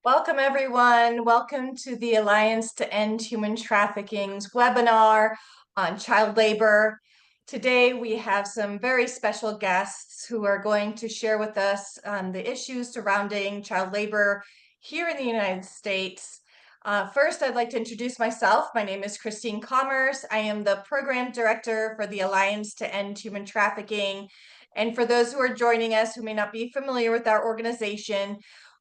Welcome, everyone. Welcome to the Alliance to End Human Trafficking's webinar on child labor. Today, we have some very special guests who are going to share with us the issues surrounding child labor here in the United States. First, I'd like to introduce myself. My name is Christine Commerce. I am the Program Director for the Alliance to End Human Trafficking. And for those who are joining us who may not be familiar with our organization,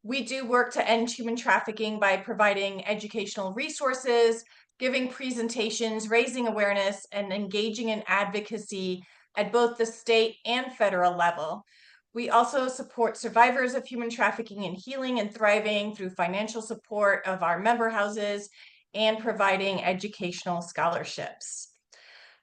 we do work to end human trafficking by providing educational resources, giving presentations, raising awareness, and engaging in advocacy at both the state and federal level. We also support survivors of human trafficking in healing and thriving through financial support of our member houses and providing educational scholarships.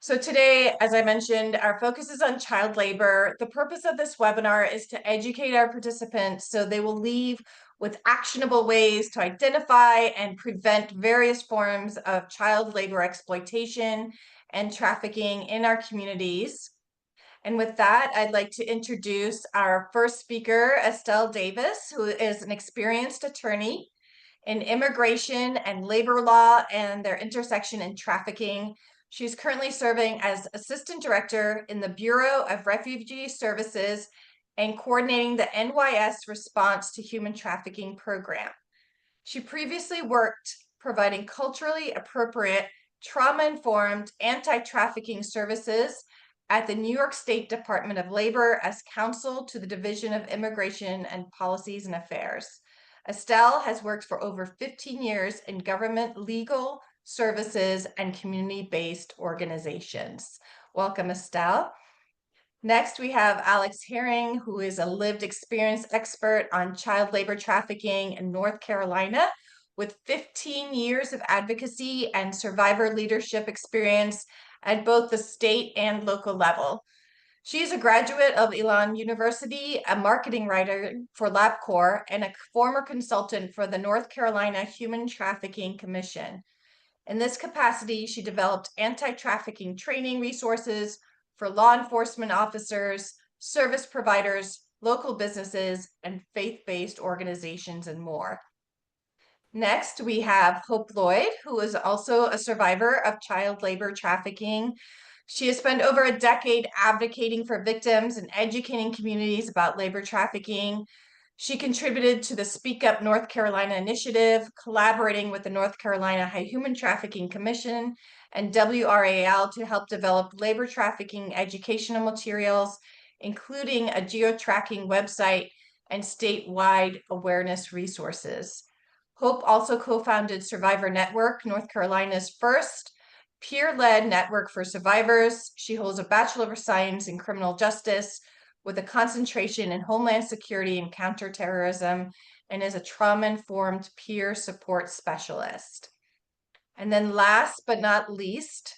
So today, as I mentioned, our focus is on child labor. The purpose of this webinar is to educate our participants so they will leave with actionable ways to identify and prevent various forms of child labor exploitation and trafficking in our communities. And with that, I'd like to introduce our first speaker, Estelle Davis, who is an experienced attorney in immigration and labor law and their intersection in trafficking. She's currently serving as Assistant Director in the Bureau of Refugee Services and coordinating the NYS Response to Human Trafficking program. She previously worked providing culturally appropriate, trauma-informed anti-trafficking services at the New York State Department of Labor as counsel to the Division of Immigration and Policies and Affairs. Estelle has worked for over 15 years in government legal services and community-based organizations. Welcome, Estelle. Next, we have Alex Herring, who is a lived experience expert on child labor trafficking in North Carolina with 15 years of advocacy and survivor leadership experience at both the state and local level. She is a graduate of Elon University, a marketing writer for LabCorp, and a former consultant for the North Carolina Human Trafficking Commission. In this capacity, she developed anti-trafficking training resources for law enforcement officers, service providers, local businesses, and faith-based organizations, and more. Next, we have Hope Lloyd, who is also a survivor of child labor trafficking. She has spent over a decade advocating for victims and educating communities about labor trafficking. She contributed to the Speak Up North Carolina initiative, collaborating with the North Carolina High Human Trafficking Commission and WRAL to help develop labor trafficking educational materials, including a geo-tracking website and statewide awareness resources. Hope also co-founded Survivor Network, North Carolina's first peer-led network for survivors. She holds a Bachelor of Science in Criminal Justice with a concentration in Homeland Security and Counterterrorism, and is a trauma-informed peer support specialist. And then last but not least,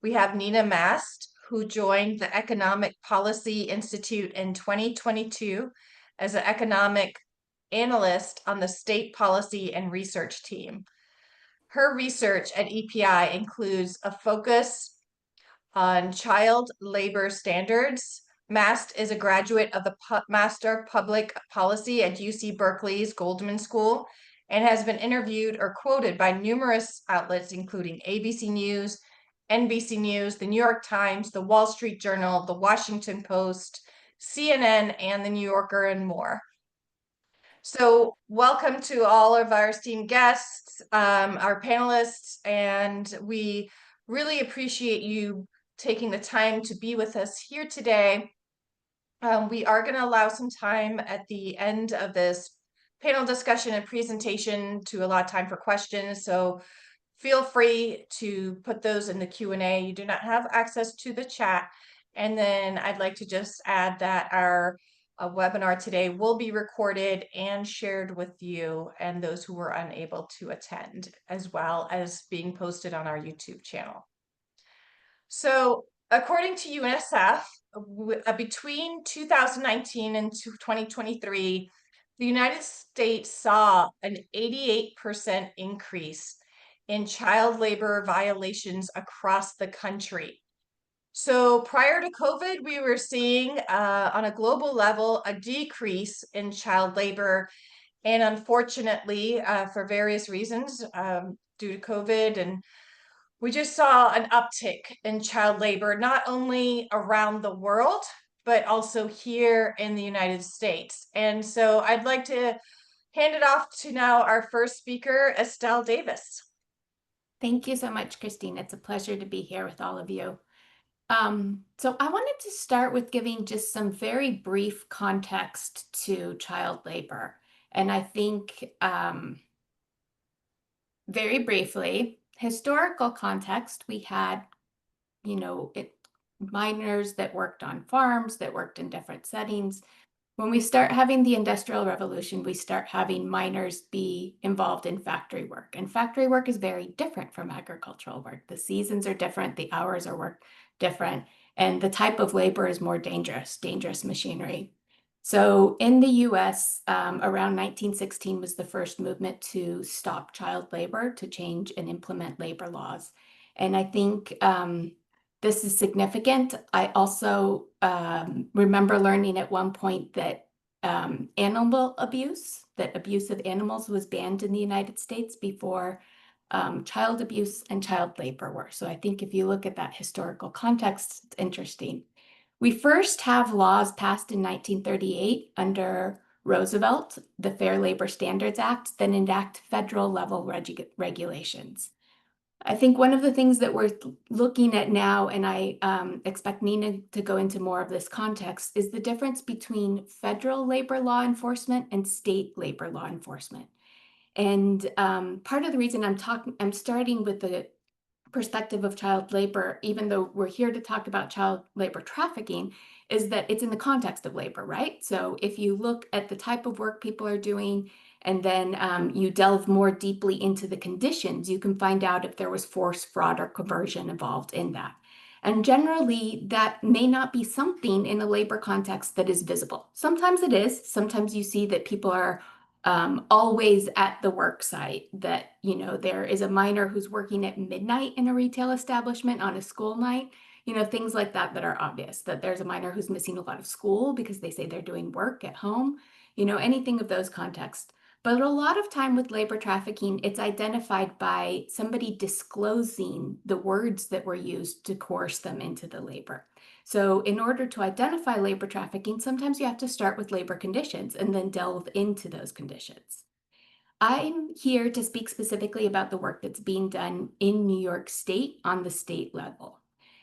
we have Nina Mast, who joined the Economic Policy Institute in 2022 as an economic analyst on the state policy and research team. Her research at EPI includes a focus on child labor standards. Mast is a graduate of the Master of Public Policy at UC Berkeley's Goldman School and has been interviewed or quoted by numerous outlets, including ABC News, NBC News, the New York Times, the Wall Street Journal, the Washington Post, CNN, and the New Yorker, and more. So welcome to all of our esteemed guests, our panelists, and we really appreciate you taking the time to be with us here today. We are going to allow some time at the end of this panel discussion and presentation to allow time for questions, so feel free to put those in the Q&A. You do not have access to the chat. And then I'd like to just add that our webinar today will be recorded and shared with you and those who were unable to attend, as well as being posted on our YouTube channel. So according to UNICEF, between 2019 and 2023, the United States saw an 88% increase in child labor violations across the country. So prior to COVID, we were seeing on a global level a decrease in child labor And unfortunately, for various reasons, due to COVID, and we just saw an uptick in child labor, not only around the world, but also here in the United States. And so I'd like to hand it off to now our first speaker, Estelle Davis. Thank you so much, Christine. It's a pleasure to be here with all of you. So I wanted to start with giving just some very brief context to child labor. And I think very briefly, historical context, we had, miners that worked on farms, that worked in different settings. When we start having the Industrial Revolution, we start having miners be involved in factory work. And factory work is very different from agricultural work. The seasons are different, the hours are work different, and the type of labor is more dangerous machinery. So in the US, around 1916 was the first movement to stop child labor, to change and implement labor laws. And I think this is significant. I also remember learning at one point that animal abuse, that abuse of animals was banned in the United States before child abuse and child labor were. So I think if you look at that historical context, it's interesting. We first have laws passed in 1938 under Roosevelt, the Fair Labor Standards Act, then enact federal level regulations. I think one of the things that we're looking at now, and I expect Nina to go into more of this context, is the difference between federal labor law enforcement and state labor law enforcement. And part of the reason I'm starting with the perspective of child labor, even though we're here to talk about child labor trafficking, is that it's in the context of labor, right? So if you look at the type of work people are doing, and then you delve more deeply into the conditions, you can find out if there was force, fraud, or coercion involved in that. And generally, that may not be something in a labor context that is visible. Sometimes it is. Sometimes you see that people are always at the work site, that, there is a miner who's working at midnight in a retail establishment on a school night, things like that that are obvious, that there's a miner who's missing a lot of school because they say they're doing work at home, anything of those contexts. But a lot of time with labor trafficking, it's identified by somebody disclosing the words that were used to coerce them into the labor. So in order to identify labor trafficking, sometimes you have to start with labor conditions and then delve into those conditions. I'm here to speak specifically about the work that's being done in New York State on the state level.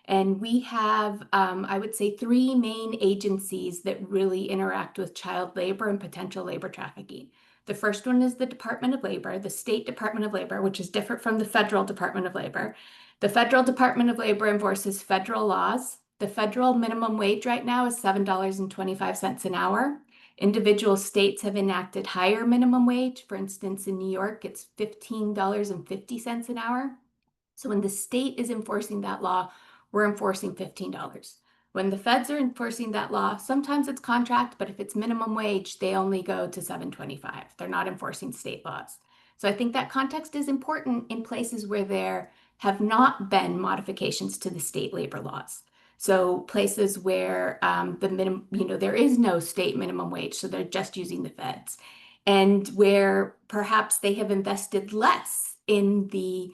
And we have, I would say, three main agencies that really interact with child labor and potential labor trafficking. The first one is the Department of Labor, the State Department of Labor, which is different from the Federal Department of Labor. The Federal Department of Labor enforces federal laws. The federal minimum wage right now is $7.25 an hour. Individual states have enacted higher minimum wage. For instance, in New York, it's $15.50 an hour. So when the state is enforcing that law, we're enforcing $15. When the feds are enforcing that law, sometimes it's contract, but if it's minimum wage, they only go to $7.25. They're not enforcing state laws. So I think that context is important in places where there have not been modifications to the state labor laws. So places where there is no state minimum wage, so they're just using the feds, and where perhaps they have invested less in the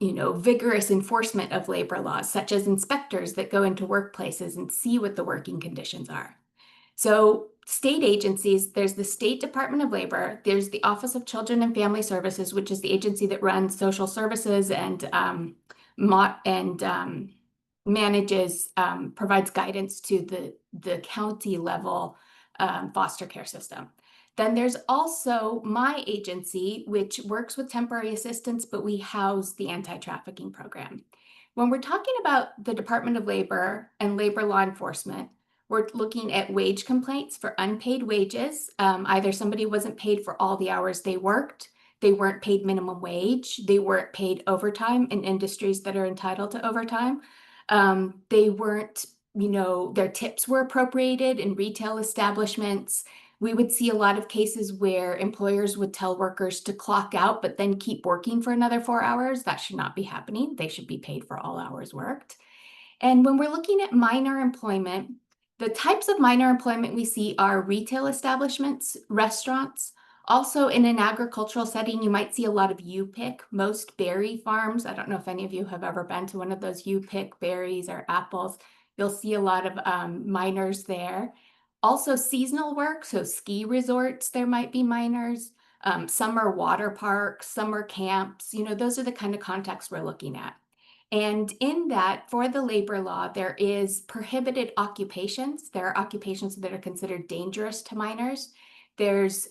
vigorous enforcement of labor laws, such as inspectors that go into workplaces and see what the working conditions are. So state agencies, there's the State Department of Labor, there's the Office of Children and Family Services, which is the agency that runs social services and manages, provides guidance to the county level foster care system. Then there's also my agency, which works with temporary assistance, but we house the anti-trafficking program. When we're talking about the Department of Labor and labor law enforcement, we're looking at wage complaints for unpaid wages. Either somebody wasn't paid for all the hours they worked, they weren't paid minimum wage, they weren't paid overtime in industries that are entitled to overtime. They weren't, their tips were appropriated in retail establishments. We would see a lot of cases where employers would tell workers to clock out, but then keep working for another 4 hours. That should not be happening. They should be paid for all hours worked. And when we're looking at minor employment, The types of minor employment we see are retail establishments, restaurants. Also, in an agricultural setting, you might see a lot of U-pick, most berry farms. I don't know if any of you have ever been to one of those U-pick berries or apples. You'll see a lot of miners there. Also, seasonal work, so ski resorts, there might be miners. Summer water parks, summer camps, those are the kind of contexts we're looking at. And in that, for the labor law, there is prohibited occupations. There are occupations that are considered dangerous to minors. There's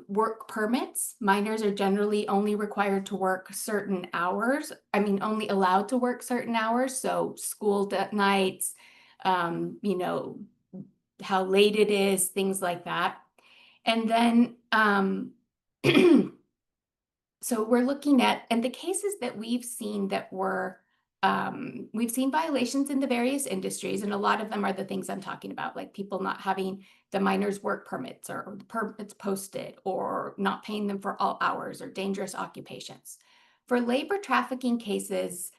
work permits. Minors are generally only required to work certain hours. I mean, only allowed to work certain hours. So school nights, how late it is, things like that. And then so we're looking at, and the cases that we've seen we've seen violations in the various industries, and a lot of them are the things I'm talking about, like people not having the minors' work permits or the permits posted, or not paying them for all hours, or dangerous occupations. For labor trafficking cases,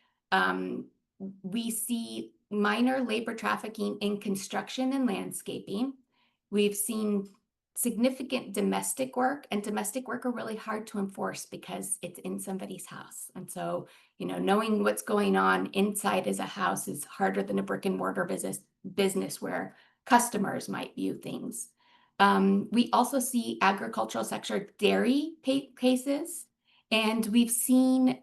we see minor labor trafficking in construction and landscaping. We've seen significant domestic work, and domestic work are really hard to enforce because it's in somebody's house. And so, knowing what's going on inside as a house is harder than a brick and mortar business where customers might view things. We also see agricultural sector dairy cases, and we've seen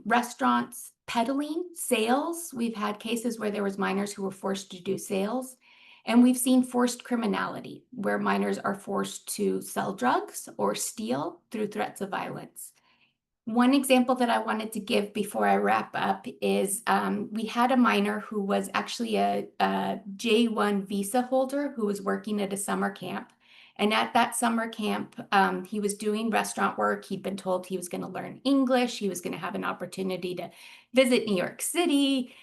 restaurants peddling sales. We've had cases where there was minors who were forced to do sales. And we've seen forced criminality, where minors are forced to sell drugs or steal through threats of violence. One example that I wanted to give before I wrap up is we had a minor who was actually a J-1 visa holder who was working at a summer camp. And at that summer camp, he was doing restaurant work. He'd been told he was going to learn English. He was going to have an opportunity to visit New York City,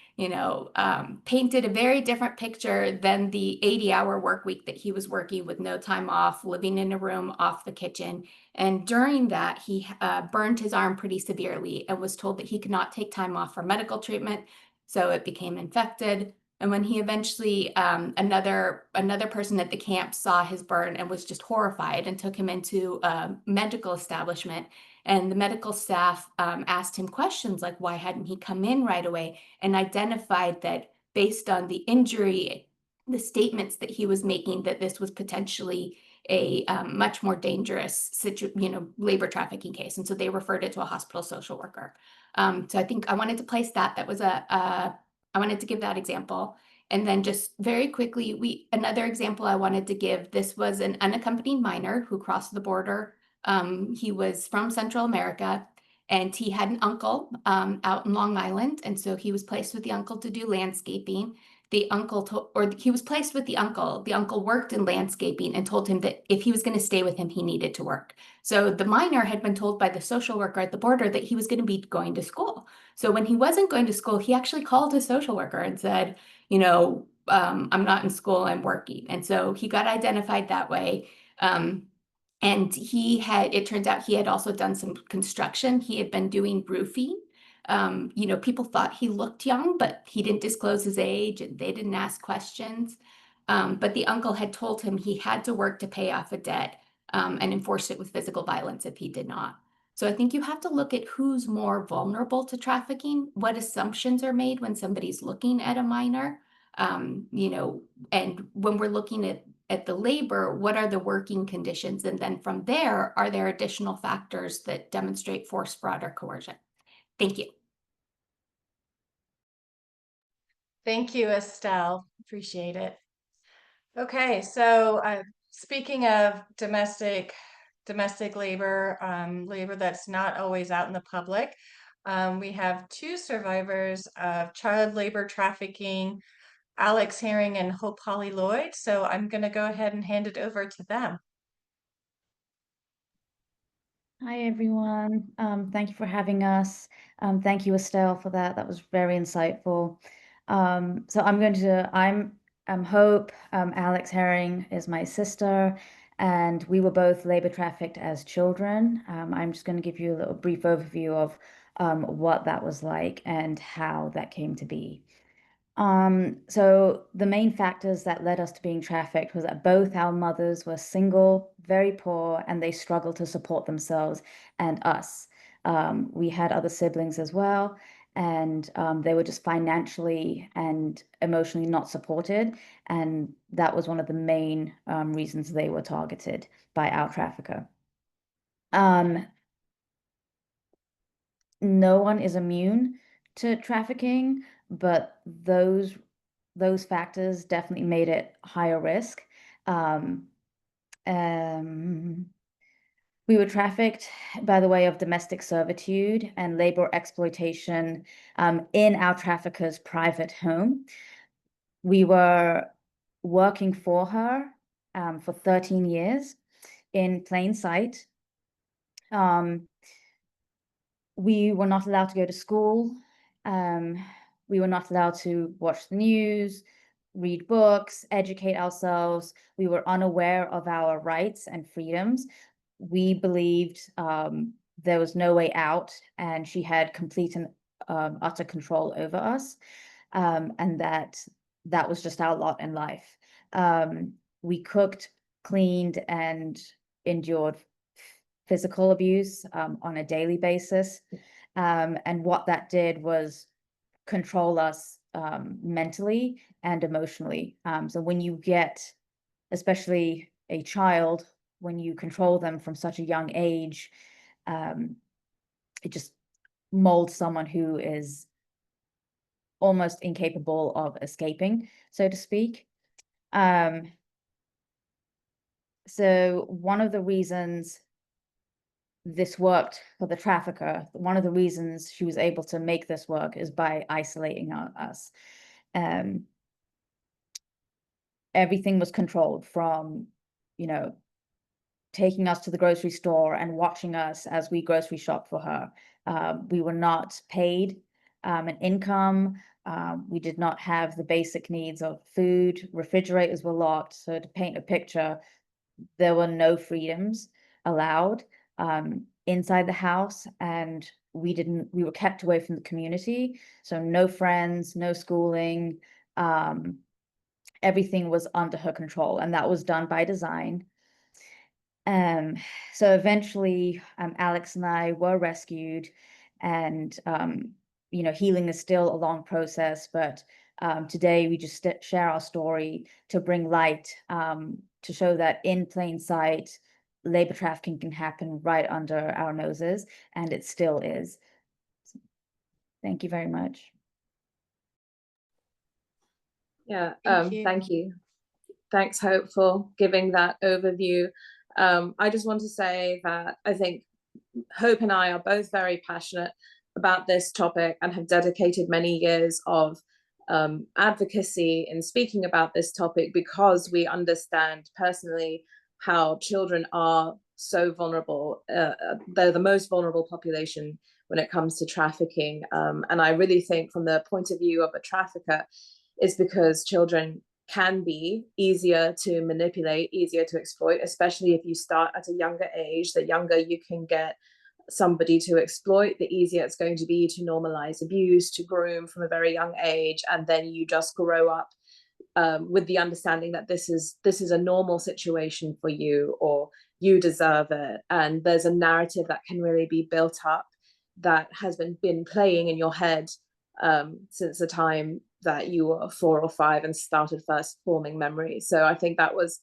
painted a very different picture than the 80-hour work week that he was working with no time off, living in a room off the kitchen. And during that, he burned his arm pretty severely and was told that he could not take time off for medical treatment. So it became infected. And when he eventually, another person at the camp saw his burn and was just horrified and took him into a medical establishment. And the medical staff asked him questions like, why hadn't he come in right away? And identified that based on the injury, the statements that he was making, that this was potentially a much more dangerous labor trafficking case. And so they referred it to a hospital social worker. So I think I wanted to place that. That was I wanted to give that example. And then just very quickly, another example I wanted to give, this was an unaccompanied minor who crossed the border. He was from Central America, and he had an uncle out in Long Island. And so he was placed with the uncle to do landscaping. He was placed with the uncle. The uncle worked in landscaping and told him that if he was going to stay with him, he needed to work. So the minor had been told by the social worker at the border that he was going to be going to school. So when he wasn't going to school, he actually called his social worker and said, I'm not in school, I'm working. And so he got identified that way. And it turns out he had also done some construction. He had been doing roofing. People thought he looked young, but he didn't disclose his age and they didn't ask questions. But the uncle had told him he had to work to pay off a debt and enforced it with physical violence if he did not. So I think you have to look at who's more vulnerable to trafficking, what assumptions are made when somebody's looking at a minor, and when we're looking at the labor, what are the working conditions? And then from there, are there additional factors that demonstrate force, fraud, or coercion? Thank you. Thank you, Estelle. Appreciate it. Okay, so speaking of domestic labor, labor that's not always out in the public, we have two survivors of child labor trafficking, Alex Herring and Hope Holly Lloyd. So I'm going to go ahead and hand it over to them. Hi, everyone. Thank you for having us. Thank you, Estelle, for that. That was very insightful. So I'm Hope. Alex Herring is my sister, and we were both labor trafficked as children. I'm just going to give you a little brief overview of what that was like and how that came to be. So the main factors that led us to being trafficked was that both our mothers were single, very poor, and they struggled to support themselves and us. We had other siblings as well, and they were just financially and emotionally not supported, and that was one of the main reasons they were targeted by our trafficker. No one is immune to trafficking, but those factors definitely made it higher risk. Um, um, we were trafficked by the way of domestic servitude and labor exploitation in our trafficker's private home. We were working for her for 13 years in plain sight. We were not allowed to go to school. We were not allowed to watch the news, read books, educate ourselves. We were unaware of our rights and freedoms. We believed there was no way out, and she had complete and utter control over us, and that was just our lot in life. We cooked, cleaned, and endured physical abuse on a daily basis. And what that did was control us mentally and emotionally. So when you get, especially a child, when you control them from such a young age, it just molds someone who is almost incapable of escaping, so to speak. So one of the reasons this worked for the trafficker, one of the reasons she was able to make this work is by isolating us. Everything was controlled from, taking us to the grocery store and watching us as we grocery shop for her. We were not paid an income. We did not have the basic needs of food. Refrigerators were locked. So to paint a picture, there were no freedoms allowed inside the house, and we were kept away from the community. So no friends, no schooling. Everything was under her control, and that was done by design. So eventually, Alex and I were rescued, and healing is still a long process, but today we just share our story to bring light, to show that in plain sight, labor trafficking can happen right under our noses, and it still is. Thank you very much. Yeah, Thank you. thank you. Thanks, Hope, for giving that overview. I just want to say that I think Hope and I are both very passionate about this topic and have dedicated many years of advocacy in speaking about this topic, because we understand personally how children are so vulnerable. They're the most vulnerable population when it comes to trafficking. And I really think from the point of view of a trafficker, is because children can be easier to manipulate, easier to exploit, especially if you start at a younger age. The younger you can get somebody to exploit, the easier it's going to be to normalize abuse, to groom from a very young age, and then you just grow up with the understanding that this is a normal situation for you, or you deserve it. And there's a narrative that can really be built up that has been playing in your head since the time that you were 4 or 5 and started first forming memory. So I think that was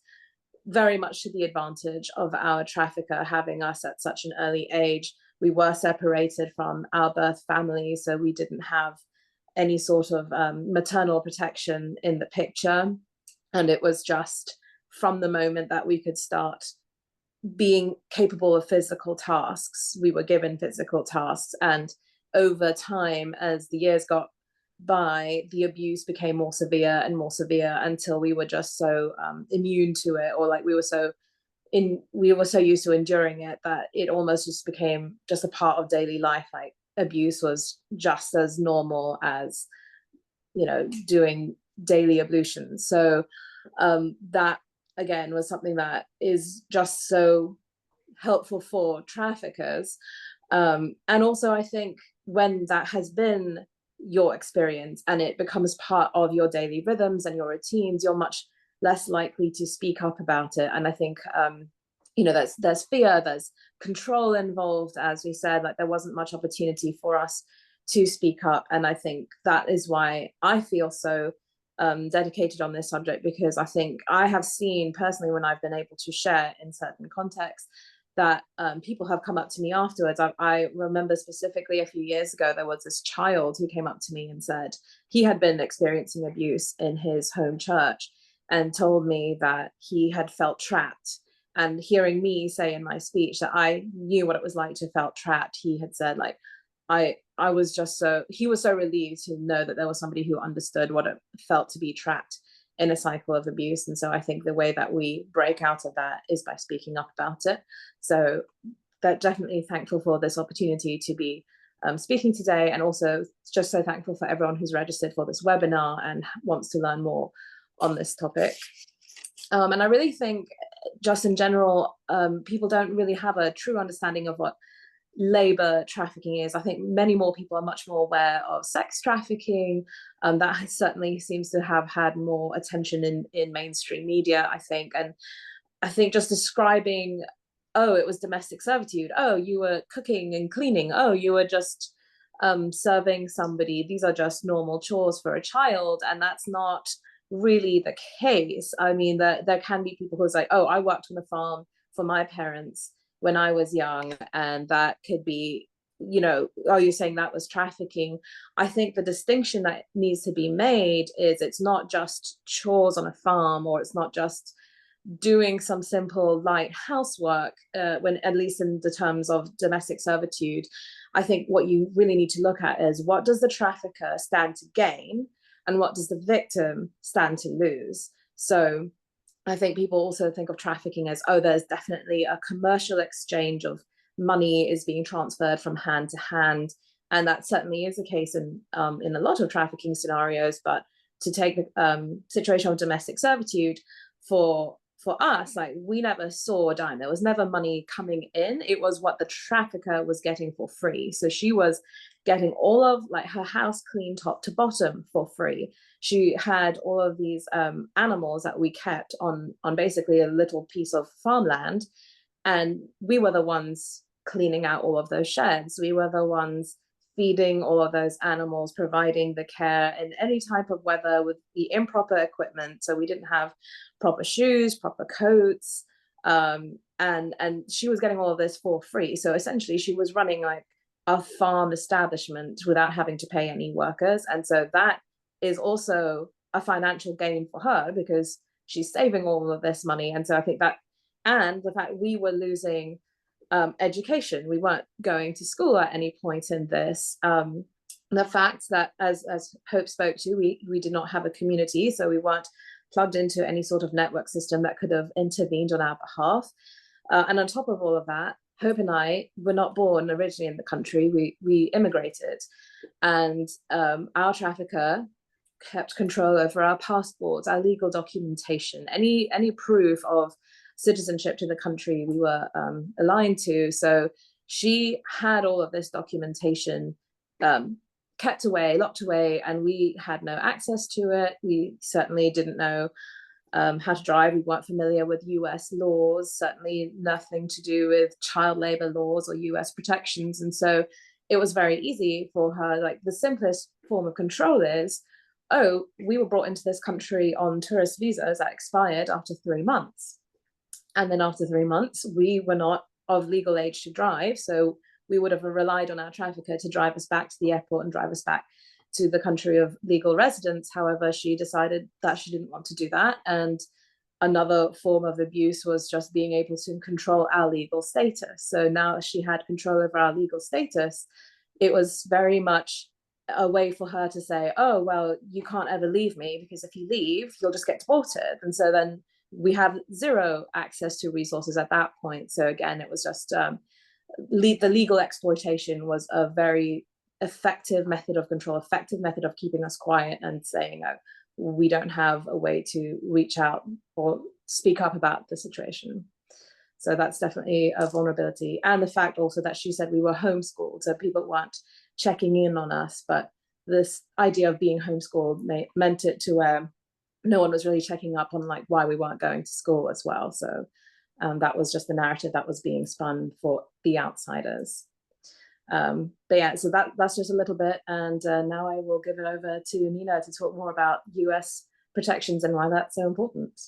very much to the advantage of our trafficker having us at such an early age. We were separated from our birth family, so we didn't have any sort of maternal protection in the picture. And it was just from the moment that we could start being capable of physical tasks, we were given physical tasks. And over time, as the years got by, the abuse became more severe and more severe, until we were just so immune to it, or like we were so used to enduring it, that it almost just became just a part of daily life. Like abuse was just as normal as doing daily ablutions. So that again was something that is just so helpful for traffickers. And also I think when that has been your experience and it becomes part of your daily rhythms and your routines, you're much less likely to speak up about it. And I think you know, there's fear, there's control involved. As we said, like there wasn't much opportunity for us to speak up, and I think that is why I feel so dedicated on this subject, because I think I have seen personally, when I've been able to share in certain contexts, that people have come up to me afterwards. I remember specifically a few years ago, there was this child who came up to me and said he had been experiencing abuse in his home church and told me that he had felt trapped. And hearing me say in my speech that I knew what it was like to felt trapped, he had said, like, I was just so, he was so relieved to know that there was somebody who understood what it felt to be trapped in a cycle of abuse. And so I think the way that we break out of that is by speaking up about it. So that definitely thankful for this opportunity to be speaking today, and also just so thankful for everyone who's registered for this webinar and wants to learn more on this topic. And I really think just in general, people don't really have a true understanding of what labor trafficking is. I think many more people are much more aware of sex trafficking. That certainly seems to have had more attention in mainstream media, I think. And I think just describing, oh, it was domestic servitude, oh, you were cooking and cleaning, oh, you were just serving somebody, these are just normal chores for a child. And that's not really the case. I mean, there can be people who's like, oh, I worked on a farm for my parents when I was young, and that could be, you know, are you saying that was trafficking? I think the distinction that needs to be made is it's not just chores on a farm, or it's not just doing some simple light housework, when, at least in the terms of domestic servitude. I think what you really need to look at is, what does the trafficker stand to gain and what does the victim stand to lose? So I think people also think of trafficking as, oh, there's definitely a commercial exchange of money is being transferred from hand to hand. And that certainly is the case in a lot of trafficking scenarios. But to take the situation of domestic servitude, for us, like, we never saw a dime. There was never money coming in. It was what the trafficker was getting for free. So she was getting all of, like, her house clean top to bottom for free. She had all of these animals that we kept on basically a little piece of farmland, and we were the ones cleaning out all of those sheds. We were the ones feeding all of those animals, providing the care in any type of weather with the improper equipment. So we didn't have proper shoes, proper coats, and she was getting all of this for free. So essentially she was running like a farm establishment without having to pay any workers. And so that is also a financial gain for her, because she's saving all of this money. And so I think that, and the fact we were losing education, we weren't going to school at any point in this. The fact that, as Hope spoke to, we did not have a community, so we weren't plugged into any sort of network system that could have intervened on our behalf. And on top of all of that, Hope and I were not born originally in the country. We immigrated, and our trafficker kept control over our passports, our legal documentation, any proof of citizenship to the country we were aligned to. So she had all of this documentation kept away, locked away, and we had no access to it. We certainly didn't know how to drive. We weren't familiar with US laws, certainly nothing to do with child labor laws or US protections. And so it was very easy for her. Like, the simplest form of control is, oh, we were brought into this country on tourist visas that expired after 3 months. And then after 3 months, we were not of legal age to drive. So we would have relied on our trafficker to drive us back to the airport and drive us back to the country of legal residence. However, she decided that she didn't want to do that. And another form of abuse was just being able to control our legal status. So now she had control over our legal status, it was very much a way for her to say, oh, well, you can't ever leave me, because if you leave, you'll just get deported. And so then we have zero access to resources at that point. So again, it was just the legal exploitation was a very effective method of control, effective method of keeping us quiet and saying, oh, we don't have a way to reach out or speak up about the situation. So that's definitely a vulnerability. And the fact also that she said we were homeschooled, so people weren't checking in on us, but this idea of being homeschooled meant it to where no one was really checking up on like why we weren't going to school as well. So that was just the narrative that was being spun for the outsiders. But yeah, so that's just a little bit, and now I will give it over to Nina to talk more about US protections and why that's so important.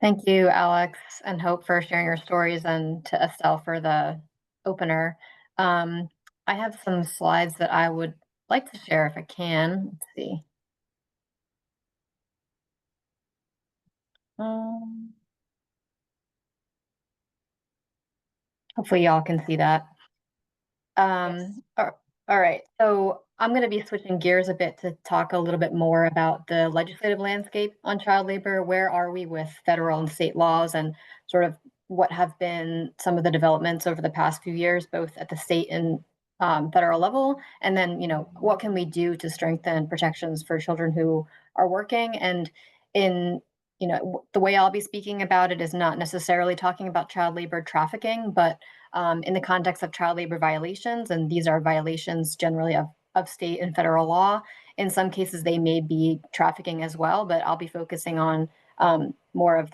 Thank you, Alex and Hope, for sharing your stories, and to Estelle for the opener. I have some slides that I would like to share if I can. Let's see. Hopefully y'all can see that. Yes. All right, so I'm going to be switching gears a bit to talk a little bit more about the legislative landscape on child labor. Where are we with federal and state laws, and sort of what have been some of the developments over the past few years, both at the state and federal level? And then, what can we do to strengthen protections for children who are working? And in the way I'll be speaking about it is not necessarily talking about child labor trafficking, but in the context of child labor violations, and these are violations generally of state and federal law. In some cases, they may be trafficking as well, but I'll be focusing on more of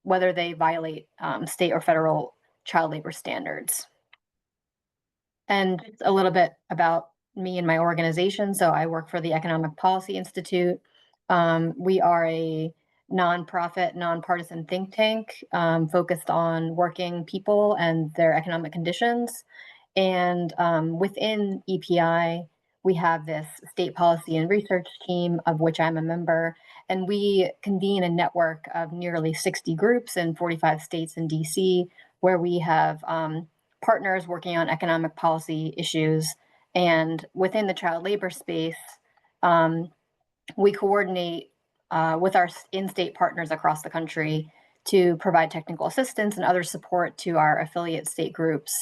whether they violate state or federal child labor standards. And just a little bit about me and my organization. So I work for the Economic Policy Institute. We are a nonprofit, nonpartisan think tank focused on working people and their economic conditions. And within EPI, we have this state policy and research team, of which I'm a member, and we convene a network of nearly 60 groups in 45 states and DC, where we have partners working on economic policy issues. And within the child labor space, we coordinate with our in-state partners across the country to provide technical assistance and other support to our affiliate state groups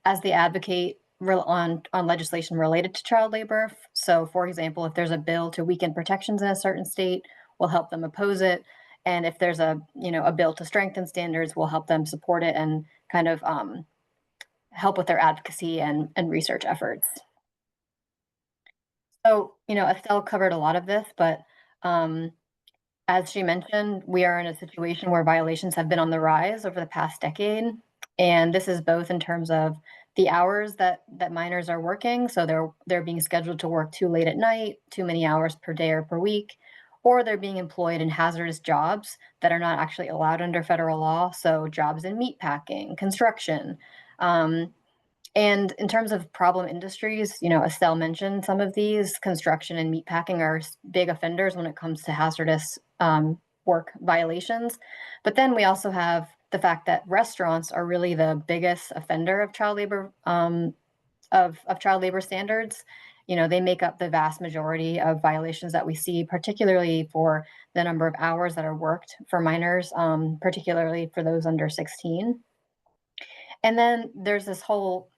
as they advocate on legislation related to child labor. So, for example, if there's a bill to weaken protections in a certain state, we'll help them oppose it. And if there's a bill to strengthen standards, we'll help them support it and kind of help with their advocacy and research efforts. So, Estelle covered a lot of this, but as she mentioned, we are in a situation where violations have been on the rise over the past decade. And this is both in terms of the hours that minors are working. So they're being scheduled to work too late at night, too many hours per day or per week, or they're being employed in hazardous jobs that are not actually allowed under federal law. So jobs in meatpacking, construction. And in terms of problem industries, Estelle mentioned some of these. Construction and meatpacking are big offenders when it comes to hazardous work violations. But then we also have the fact that restaurants are really the biggest offender of child labor of child labor standards. They make up the vast majority of violations that we see, particularly for the number of hours that are worked for minors, particularly for those under 16. And then there's this whole,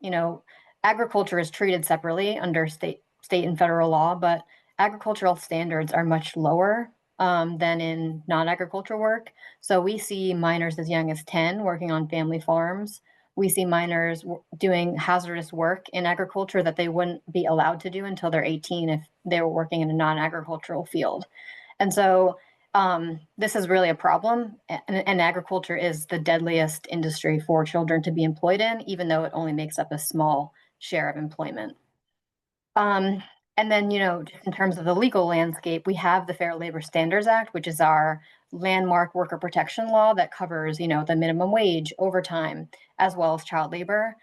agriculture is treated separately under state and federal law, but agricultural standards are much lower than in non-agricultural work. So we see minors as young as 10 working on family farms. We see minors doing hazardous work in agriculture that they wouldn't be allowed to do until they're 18 if they were working in a non-agricultural field. And so this is really a problem, and agriculture is the deadliest industry for children to be employed in, even though it only makes up a small share of employment. And then, just in terms of the legal landscape, we have the Fair Labor Standards Act, which is our landmark worker protection law that covers, the minimum wage, overtime, as well as child labor.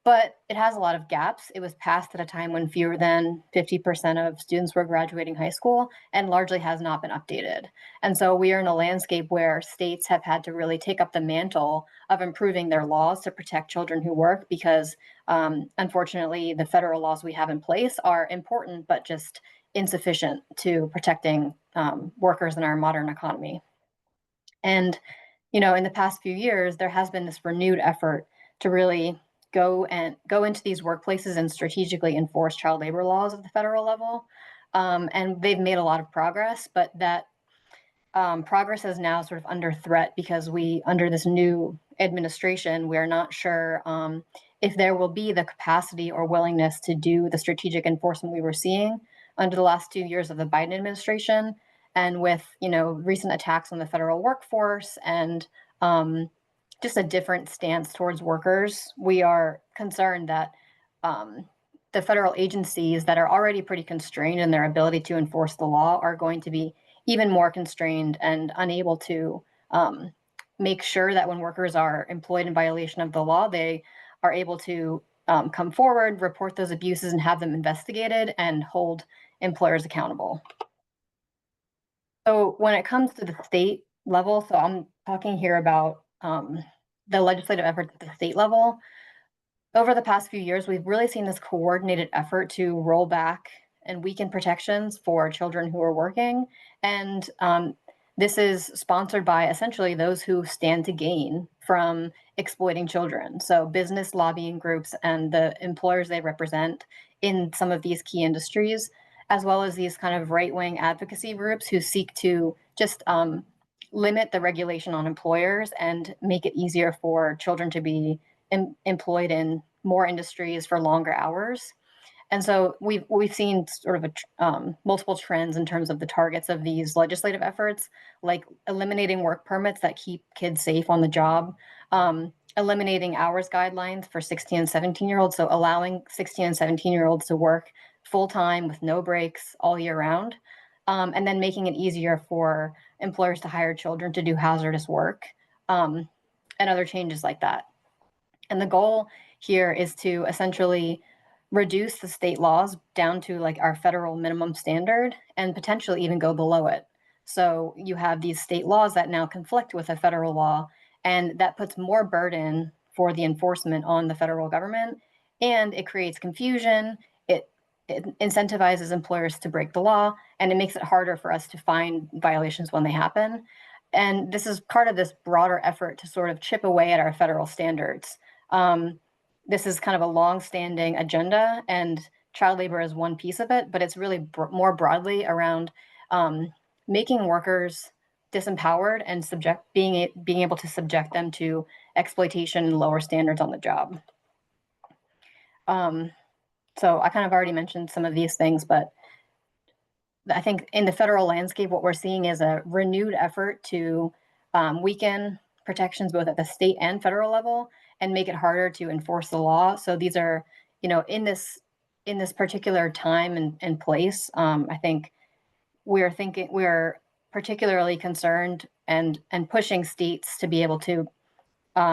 But it has a lot of gaps. It was passed at a time when fewer than 50% of students were graduating high school and largely has not been updated. And so we are in a landscape where states have had to really take up the mantle of improving their laws to protect children who work because, unfortunately, the federal laws we have in place are important, but just insufficient to protecting workers in our modern economy. And, in the past few years, there has been this renewed effort to really go into these workplaces and strategically enforce child labor laws at the federal level. And they've made a lot of progress, but that progress is now sort of under threat because under this new administration, we're not sure if there will be the capacity or willingness to do the strategic enforcement we were seeing under the last 2 years of the Biden administration. And with, recent attacks on the federal workforce and just a different stance towards workers, we are concerned that the federal agencies that are already pretty constrained in their ability to enforce the law are going to be even more constrained and unable to make sure that when workers are employed in violation of the law, they are able to come forward, report those abuses, and have them investigated and hold employers accountable. So when it comes to the state level, so I'm talking here about the legislative efforts at the state level. Over the past few years, we've really seen this coordinated effort to roll back and weaken protections for children who are working. And this is sponsored by essentially those who stand to gain from exploiting children. So business lobbying groups and the employers they represent in some of these key industries, as well as these kind of right-wing advocacy groups who seek to just limit the regulation on employers and make it easier for children to be employed in more industries for longer hours. And so we've seen sort of multiple trends in terms of the targets of these legislative efforts, like eliminating work permits that keep kids safe on the job, eliminating hours guidelines for 16 and 17-year-olds, so allowing 16 and 17-year-olds to work full-time with no breaks all year round, and then making it easier for employers to hire children to do hazardous work, and other changes like that. And the goal here is to essentially reduce the state laws down to like our federal minimum standard and potentially even go below it. So you have these state laws that now conflict with a federal law, and that puts more burden for the enforcement on the federal government, and it creates confusion. It incentivizes employers to break the law, and it makes it harder for us to find violations when they happen. And this is part of this broader effort to sort of chip away at our federal standards. This is kind of a long-standing agenda, and child labor is one piece of it, but it's really more broadly around making workers disempowered and being able to subject them to exploitation and lower standards on the job. So I kind of already mentioned some of these things, but I think in the federal landscape, what we're seeing is a renewed effort to weaken protections both at the state and federal level and make it harder to enforce the law. So these are, in this particular time and place, I think we're particularly concerned and pushing states to be able to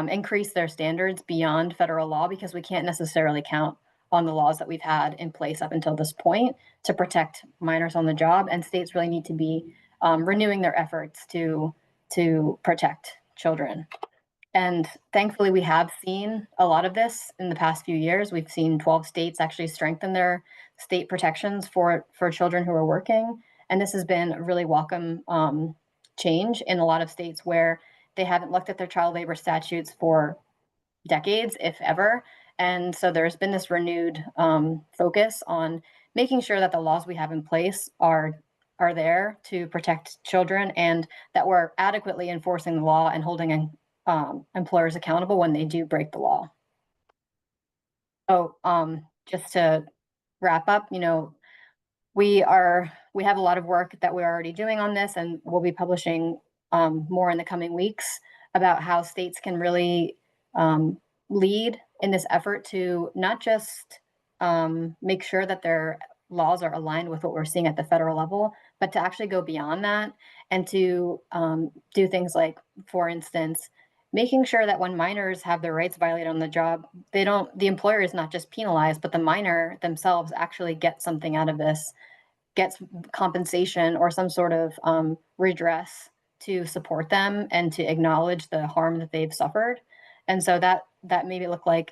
increase their standards beyond federal law, because we can't necessarily count on the laws that we've had in place up until this point to protect minors on the job. And states really need to be renewing their efforts to protect children. And thankfully, we have seen a lot of this in the past few years. We've seen 12 states actually strengthen their state protections for children who are working. And this has been a really welcome change in a lot of states where they haven't looked at their child labor statutes for decades, if ever. And so there's been this renewed focus on making sure that the laws we have in place are there to protect children, and that we're adequately enforcing the law and holding employers accountable when they do break the law. So just to wrap up, we have a lot of work that we're already doing on this, and we'll be publishing more in the coming weeks about how states can really lead in this effort to not just make sure that their laws are aligned with what we're seeing at the federal level, but to actually go beyond that and to do things like, for instance, making sure that when minors have their rights violated on the job, the employer is not just penalized, but the minor themselves actually get something out of this, gets compensation or some sort of redress to support them and to acknowledge the harm that they've suffered. And so that made it look like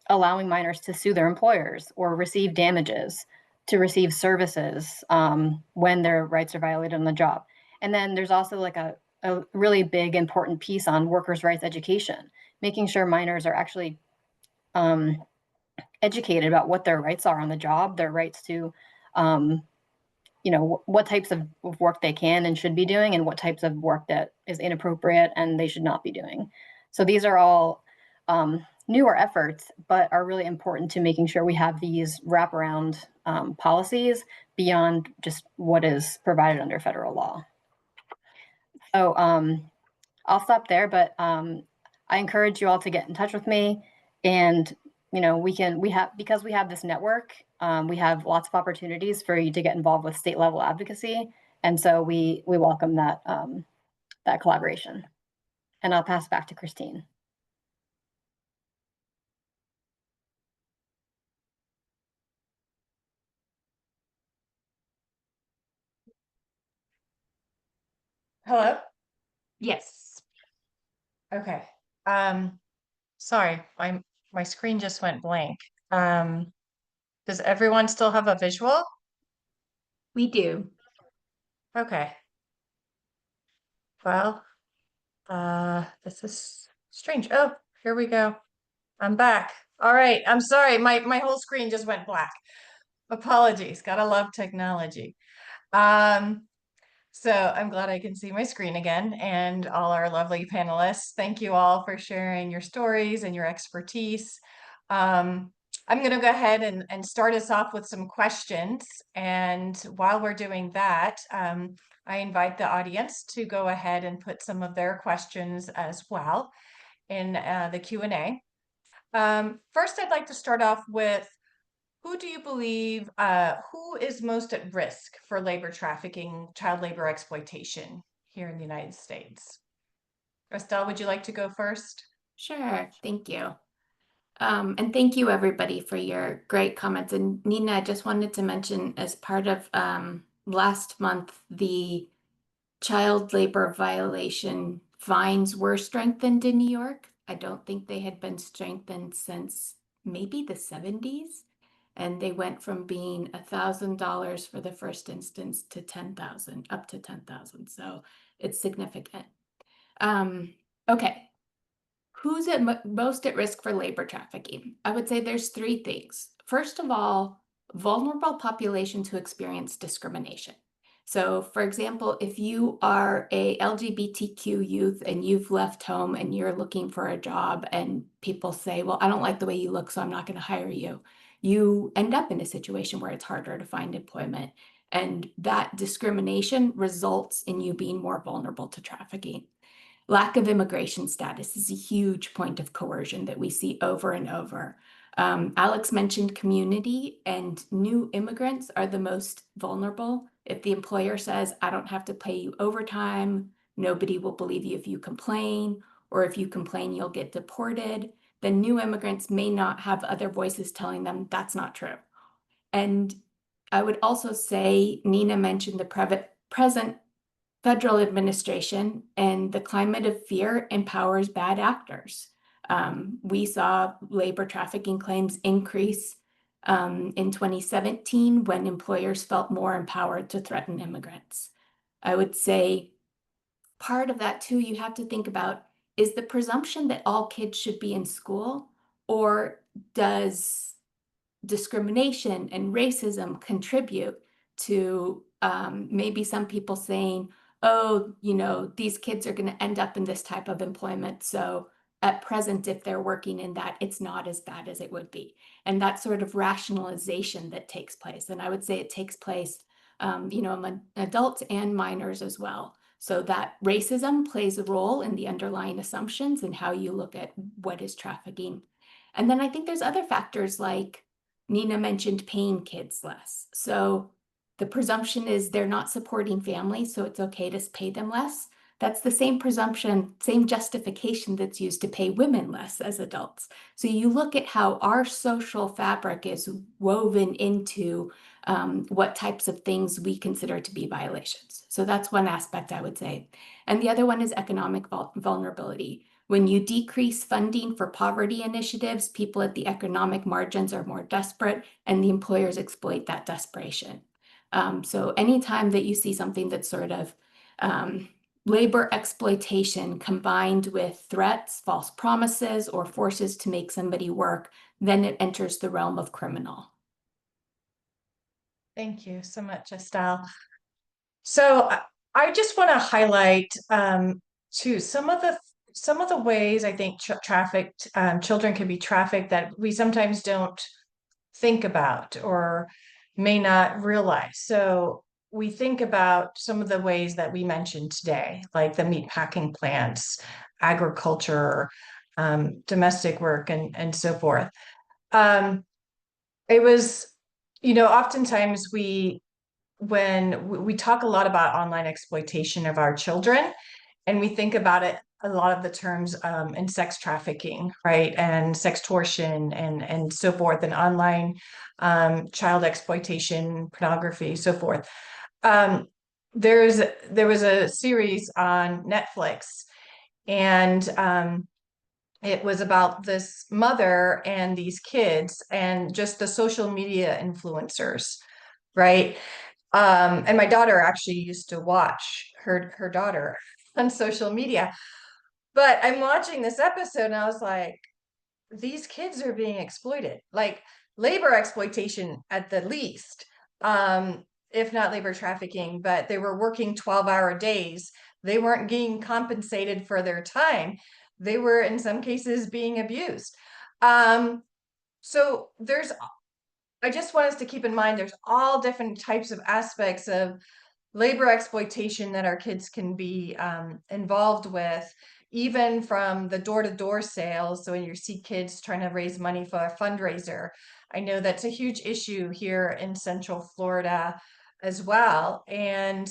allowing minors to sue their employers or receive damages, to receive services when their rights are violated on the job. And then there's also like a really big important piece on workers' rights education, making sure minors are actually educated about what their rights are on the job, their rights to what types of work they can and should be doing, and what types of work that is inappropriate and they should not be doing. So these are all newer efforts, but are really important to making sure we have these wraparound policies beyond just what is provided under federal law. So I'll stop there, but I encourage you all to get in touch with me, and because we have this network, we have lots of opportunities for you to get involved with state level advocacy, and so we welcome that that collaboration. And I'll pass it back to Christine. Hello? Yes. Okay. Sorry, my screen just went blank. Does everyone still have a visual? We do. Okay. Well, this is strange. Oh, here we go. I'm back. All right. I'm sorry. My whole screen just went black. Apologies. Gotta love technology. So I'm glad I can see my screen again, and all our lovely panelists. Thank you all for sharing your stories and your expertise. I'm going to go ahead and start us off with some questions. And while we're doing that, I invite the audience to go ahead and put some of their questions as well in the Q&A. First, I'd like to start off with, who do you believe, who is most at risk for labor trafficking, child labor exploitation here in the United States? Estelle, would you like to go first? Sure. Thank you. And thank you everybody for your great comments. And Nina, I just wanted to mention, as part of last month, the child labor violation fines were strengthened in New York. I don't think they had been strengthened since maybe the 70s. And they went from being $1,000 for the first instance to 10,000, up to 10,000. So it's significant. Okay. Who's most at risk for labor trafficking? I would say there's three things. First of all, vulnerable populations who experience discrimination. So for example, if you are a LGBTQ youth and you've left home and you're looking for a job and people say, well, I don't like the way you look, so I'm not going to hire you. You end up in a situation where it's harder to find employment. And that discrimination results in you being more vulnerable to trafficking. Lack of immigration status is a huge point of coercion that we see over and over. Alex mentioned community, and new immigrants are the most vulnerable. If the employer says, I don't have to pay you overtime, nobody will believe you if you complain, or if you complain, you'll get deported, then new immigrants may not have other voices telling them that's not true. And I would also say, Nina mentioned the present federal administration, and the climate of fear empowers bad actors. We saw labor trafficking claims increase in 2017 when employers felt more empowered to threaten immigrants. I would say part of that too, you have to think about, is the presumption that all kids should be in school, or does discrimination and racism contribute to maybe some people saying, oh, these kids are going to end up in this type of employment. So at present, if they're working in that, it's not as bad as it would be. And that sort of rationalization that takes place. And I would say it takes place, among adults and minors as well. So that racism plays a role in the underlying assumptions and how you look at what is trafficking. And then I think there's other factors, like Nina mentioned, paying kids less. So the presumption is they're not supporting families, so it's okay to pay them less. That's the same presumption, same justification that's used to pay women less as adults. So you look at how our social fabric is woven into what types of things we consider to be violations. So that's one aspect I would say. And the other one is economic vulnerability. When you decrease funding for poverty initiatives, people at the economic margins are more desperate, and the employers exploit that desperation. So anytime that you see something that's sort of labor exploitation combined with threats, false promises, or forces to make somebody work, then it enters the realm of criminal. Thank you so much, Estelle. So I just want to highlight too some of the ways I think trafficked children can be trafficked that we sometimes don't think about or may not realize. So we think about some of the ways that we mentioned today, like the meat packing plants, agriculture, domestic work, and so forth. It was, oftentimes when we talk a lot about online exploitation of our children, and we think about it a lot of the terms in sex trafficking, right, and sextortion and so forth, and online child exploitation, pornography, so forth. There was a series on Netflix, and it was about this mother and these kids and just the social media influencers, right? And my daughter actually used to watch her daughter on social media. But I'm watching this episode and I was like, these kids are being exploited, like labor exploitation at the least, if not labor trafficking, but they were working 12-hour days. They weren't getting compensated for their time. They were, in some cases, being abused. So I just want us to keep in mind there's all different types of aspects of labor exploitation that our kids can be involved with, even from the door-to-door sales. So when you see kids trying to raise money for a fundraiser, I know that's a huge issue here in Central Florida as well. And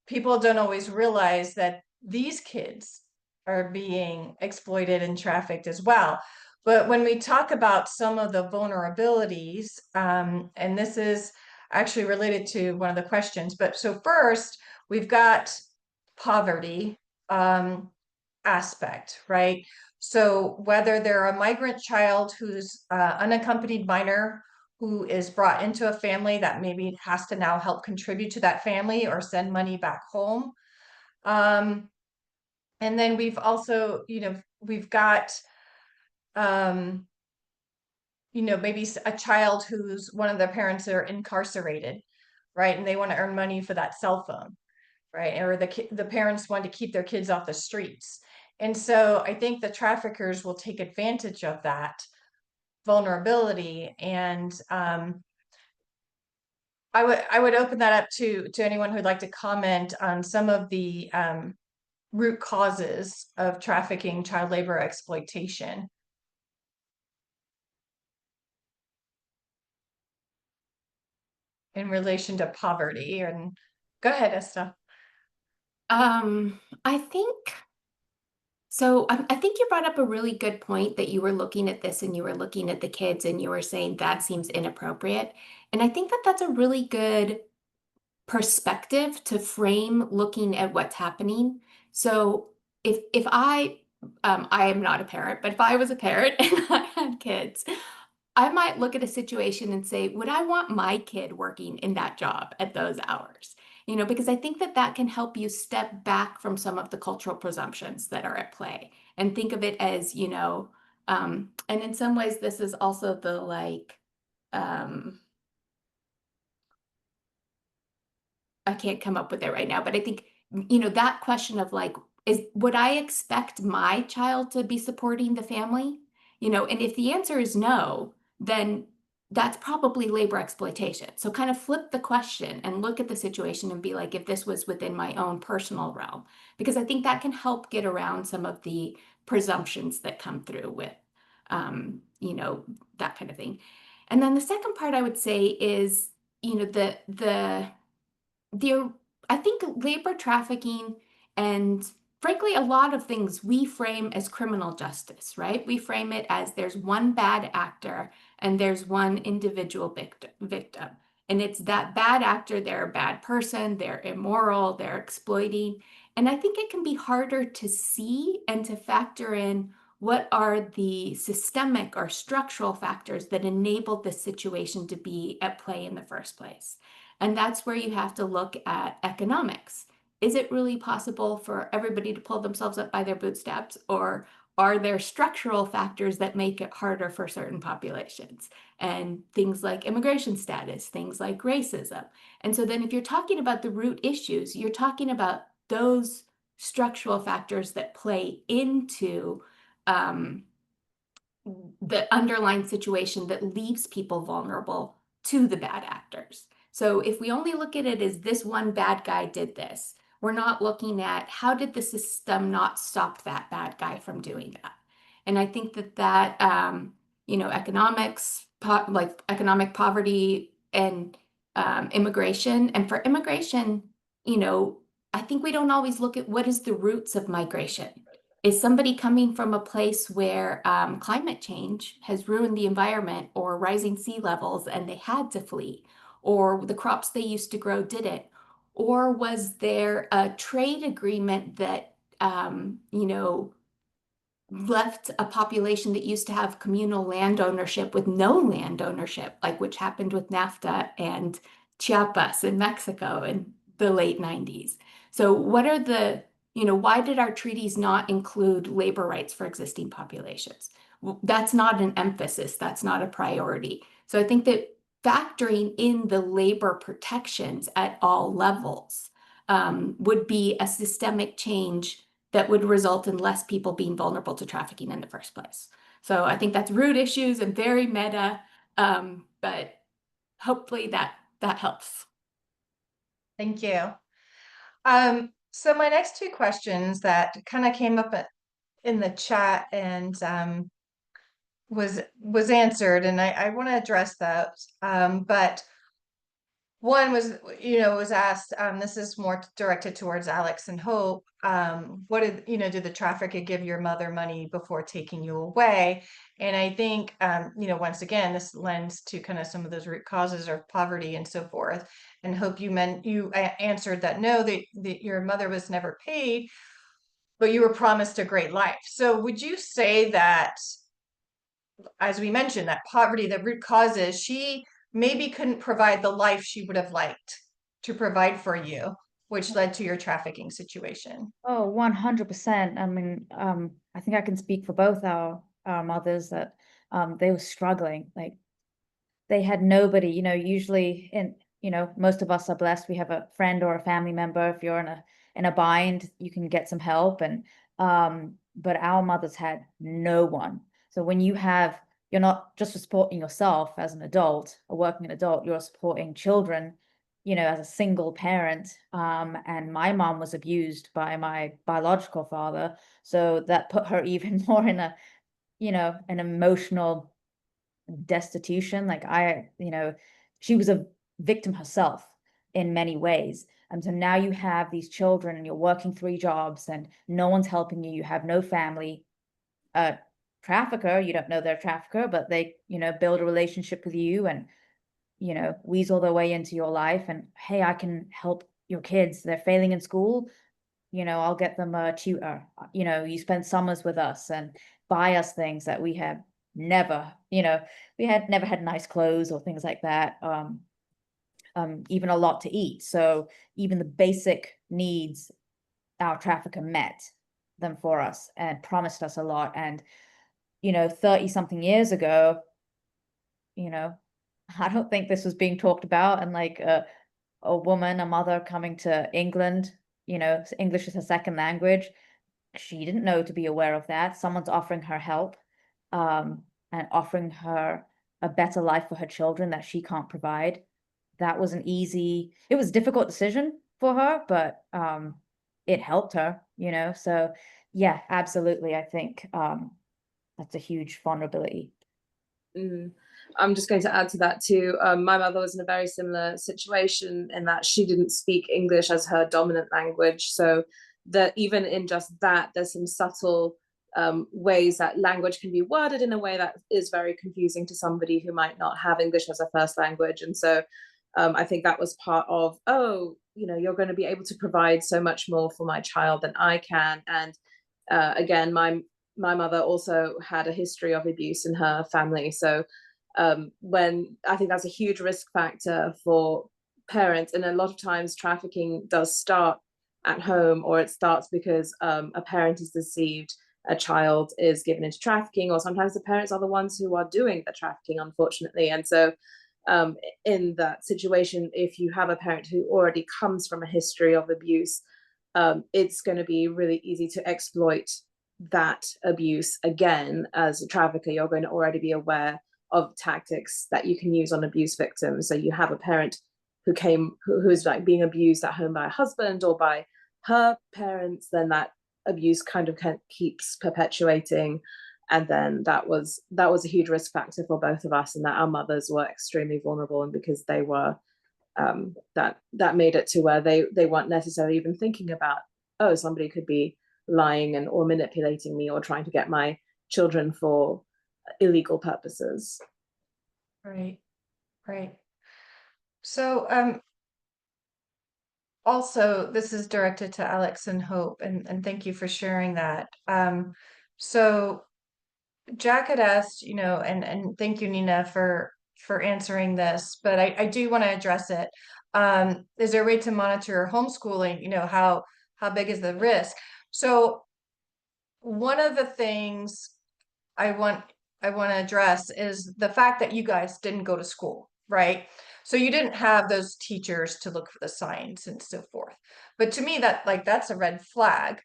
people don't always realize that these kids are being exploited and trafficked as well. But when we talk about some of the vulnerabilities, and this is actually related to one of the questions, but so first we've got poverty aspect, right? So whether they're a migrant child who's unaccompanied minor who is brought into a family that maybe has to now help contribute to that family or send money back home. And then we've also, we've got, maybe a child who's one of their parents are incarcerated, right? And they want to earn money for that cell phone, right? Or the parents want to keep their kids off the streets. And so I think the traffickers will take advantage of that vulnerability. And I would open that up to anyone who'd like to comment on some of the root causes of trafficking, child labor, exploitation. In relation to poverty. And go ahead, Esther. I think so. I think you brought up a really good point that you were looking at this and you were looking at the kids and you were saying that seems inappropriate. And I think that that's a really good perspective to frame looking at what's happening. So if I am not a parent, but if I was a parent and I had kids, I might look at a situation and say, would I want my kid working in that job at those hours? Because I think that that can help you step back from some of the cultural presumptions that are at play and think of it as, and in some ways, this is also the I can't come up with it right now, but I think, that question of would I expect my child to be supporting the family? And if the answer is no, then that's probably labor exploitation. So kind of flip the question and look at the situation and be like, if this was within my own personal realm, because I think that can help get around some of the presumptions that come through with, that kind of thing. And then the second part I would say is, I think labor trafficking and frankly, a lot of things we frame as criminal justice, right? We frame it as there's one bad actor and there's one individual victim. And it's that bad actor, they're a bad person, they're immoral, they're exploiting. And I think it can be harder to see and to factor in what are the systemic or structural factors that enable this situation to be at play in the first place. And that's where you have to look at economics. is it really possible for everybody to pull themselves up by their bootstraps, or are there structural factors that make it harder for certain populations? And things like immigration status, things like racism. And so then if you're talking about the root issues, you're talking about those structural factors that play into the underlying situation that leaves people vulnerable to the bad actors. So if we only look at it as this one bad guy did this, we're not looking at how did the system not stop that bad guy from doing that. And I think that economics, like economic poverty and immigration, and for immigration, I think we don't always look at what is the roots of migration. Is somebody coming from a place where climate change has ruined the environment, or rising sea levels and they had to flee, or the crops they used to grow didn't? Or was there a trade agreement that, left a population that used to have communal land ownership with no land ownership, like which happened with NAFTA and Chiapas in Mexico in the late 90s? So what are why did our treaties not include labor rights for existing populations? Well, that's not an emphasis, that's not a priority. So I think that factoring in the labor protections at all levels would be a systemic change that would result in less people being vulnerable to trafficking in the first place. So I think that's root issues and very meta, but hopefully that helps. Thank you. So my next two questions that kind of came up in the chat and was answered, and I want to address those. But one was asked, this is more directed towards Alex and Hope. What did the trafficker give your mother money before taking you away? And I think, once again, this lends to kind of some of those root causes of poverty and so forth. And Hope, you answered that no, that your mother was never paid, but you were promised a great life. So would you say that, as we mentioned, that poverty, the root causes, she maybe couldn't provide the life she would have liked to provide for you, which led to your trafficking situation? Oh, 100%. I mean, I think I can speak for both our mothers that they were struggling. Like they had nobody, usually most of us are blessed. We have a friend or a family member. If you're in a bind, you can get some help. And but our mothers had no one. So when you're not just supporting yourself as an adult, a working adult, you're supporting children, as a single parent. And my mom was abused by my biological father. So that put her even more in an emotional destitution. Like she was a victim herself in many ways. And so now you have these children and you're working 3 jobs and no one's helping you. You have no family. Trafficker, you don't know they're a trafficker, but they, build a relationship with you and, weasel their way into your life. And hey, I can help your kids. They're failing in school. I'll get them a tutor. You spend summers with us and buy us things that we have never, we had never had nice clothes or things like that. Even a lot to eat. So even the basic needs, our trafficker met them for us and promised us a lot. And 30 something years ago, I don't think this was being talked about. And like a mother coming to England, English is her second language. She didn't know to be aware of that. Someone's offering her help, and offering her a better life for her children that she can't provide. That was it was a difficult decision for her, but it helped her, So yeah, absolutely. I think that's a huge vulnerability. I'm just going to add to that too. My mother was in a very similar situation in that she didn't speak English as her dominant language. So that even in just that, there's some subtle ways that language can be worded in a way that is very confusing to somebody who might not have English as a first language. And so I think that was part of, you're going to be able to provide so much more for my child than I can. And again, my mother also had a history of abuse in her family. So when I think that's a huge risk factor for parents, and a lot of times trafficking does start at home, or it starts because a parent is deceived, a child is given into trafficking, or sometimes the parents are the ones who are doing the trafficking, unfortunately. And so in that situation, if you have a parent who already comes from a history of abuse, it's going to be really easy to exploit that abuse again. As a trafficker, you're going to already be aware of tactics that you can use on abuse victims. So you have a parent who's like being abused at home by a husband or by her parents, then that abuse kind of keeps perpetuating. And then that was a huge risk factor for both of us, and that our mothers were extremely vulnerable, and because they were that made it to where they weren't necessarily even thinking about, oh, somebody could be lying and or manipulating me or trying to get my children for illegal purposes. Right. So also, this is directed to Alex and Hope, and thank you for sharing that. So Jack had asked, and thank you, Nina, for answering this, but I do want to address it. Is there a way to monitor homeschooling? How big is the risk? So one of the things I want to address is the fact that you guys didn't go to school, right? So you didn't have those teachers to look for the signs and so forth. But to me, that's a red flag,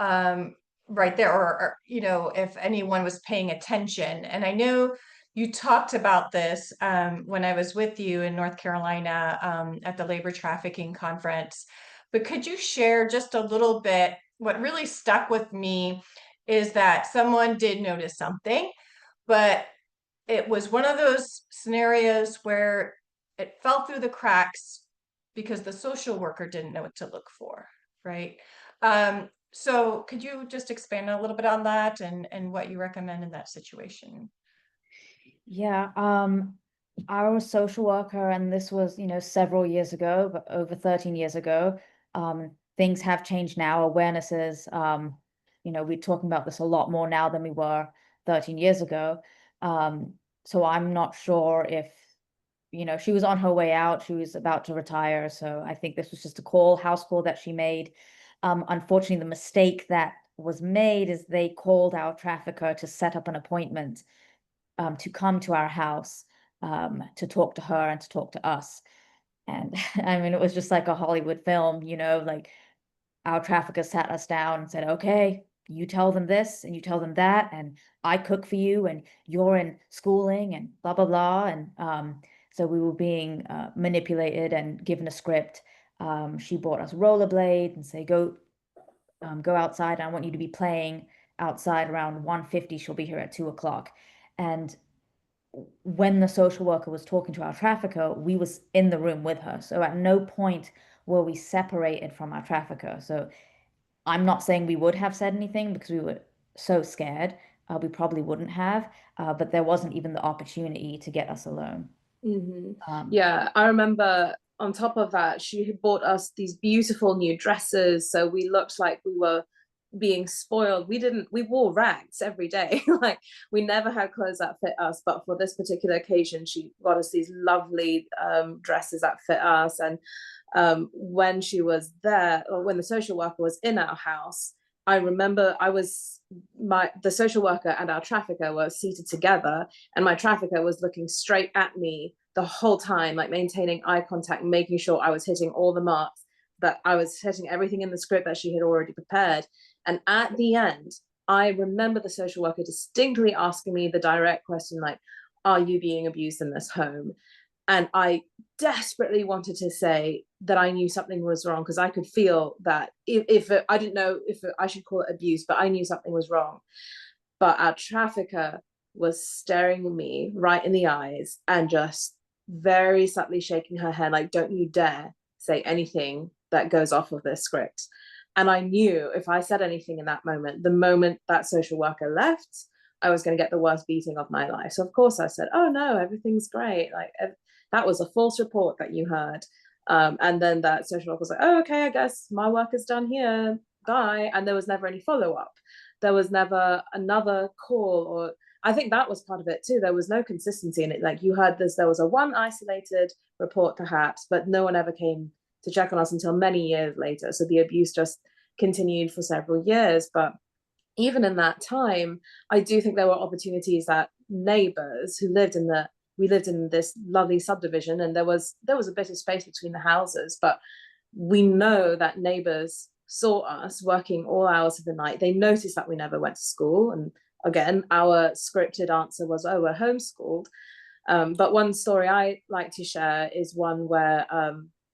right there. Or if anyone was paying attention. And I know you talked about this when I was with you in North Carolina at the labor trafficking conference. But could you share just a little bit? What really stuck with me is that someone did notice something, but it was one of those scenarios where it fell through the cracks because the social worker didn't know what to look for, right? So could you just expand a little bit on that and what you recommend in that situation? Yeah, our social worker, and this was, several years ago, but over 13 years ago, things have changed now. Awarenesses, we're talking about this a lot more now than we were 13 years ago. So I'm not sure if, she was on her way out, she was about to retire. So I think this was just a house call that she made. Unfortunately, the mistake that was made is they called our trafficker to set up an appointment to come to our house to talk to her and to talk to us. And I mean, it was just like a Hollywood film, like our trafficker sat us down and said, okay, you tell them this and you tell them that, and I cook for you, and you're in schooling and blah, blah, blah. And so we were being manipulated and given a script. She bought us rollerblades and say, go outside. I want you to be playing outside around 1:50. She'll be here at 2:00. And when the social worker was talking to our trafficker, we was in the room with her. So at no point were we separated from our trafficker. So I'm not saying we would have said anything because we were so scared. We probably wouldn't have, but there wasn't even the opportunity to get us alone. Yeah, I remember on top of that, she had bought us these beautiful new dresses. So we looked like we were being spoiled. We wore rags every day. Like we never had clothes that fit us, but for this particular occasion, she got us these lovely dresses that fit us. And when she was there, or when the social worker was in our house, I remember the social worker and our trafficker were seated together, and my trafficker was looking straight at me the whole time, like maintaining eye contact, making sure I was hitting all the marks, that I was hitting everything in the script that she had already prepared. And at the end, I remember the social worker distinctly asking me the direct question, like, are you being abused in this home? And I desperately wanted to say that I knew something was wrong, because I could feel that I didn't know if I should call it abuse, but I knew something was wrong. But our trafficker was staring me right in the eyes and just very subtly shaking her head, like, don't you dare say anything that goes off of this script. And I knew if I said anything in that moment, the moment that social worker left, I was going to get the worst beating of my life. So of course I said, oh no, everything's great. Like, that was a false report that you heard. And then that social worker was like, oh, okay, I guess my work is done here. Bye. And there was never any follow-up. There was never another call, or I think that was part of it too. There was no consistency in it. Like you heard this, there was a one isolated report perhaps, but no one ever came to check on us until many years later. So the abuse just continued for several years. But even in that time, I do think there were opportunities that neighbors who lived in we lived in this lovely subdivision, and there was a bit of space between the houses, but we know that neighbors saw us working all hours of the night. They noticed that we never went to school. And again, our scripted answer was, oh, we're homeschooled. But one story I like to share is one where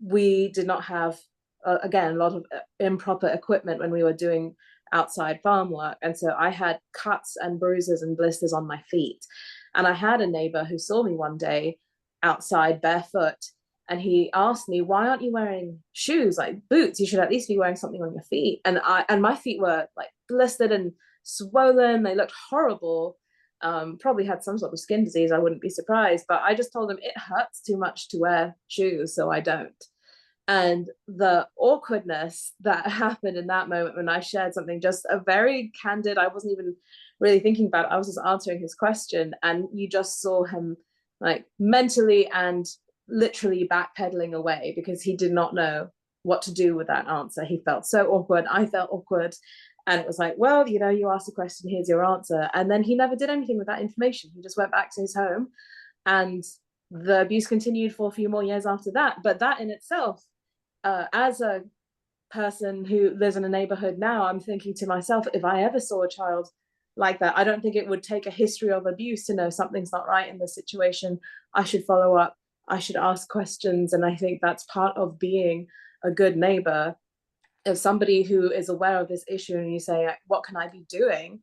we did not have, again, a lot of improper equipment when we were doing outside farm work. And so I had cuts and bruises and blisters on my feet. And I had a neighbor who saw me one day outside barefoot. And he asked me, why aren't you wearing shoes, like boots? You should at least be wearing something on your feet. And my feet were like blistered and swollen. They looked horrible. Probably had some sort of skin disease. I wouldn't be surprised. But I just told him it hurts too much to wear shoes, so I don't. And the awkwardness that happened in that moment when I shared something, just a very candid, I wasn't even really thinking about it. I was just answering his question. And you just saw him like mentally and literally backpedaling away because he did not know what to do with that answer. He felt so awkward. I felt awkward. And it was like, well, you asked a question, here's your answer. And then he never did anything with that information. He just went back to his home, and the abuse continued for a few more years after that. But that in itself, as a person who lives in a neighborhood now, I'm thinking to myself, if I ever saw a child like that, I don't think it would take a history of abuse to know something's not right in this situation. I should follow up. I should ask questions. And I think that's part of being a good neighbor. If somebody who is aware of this issue and you say, what can I be doing?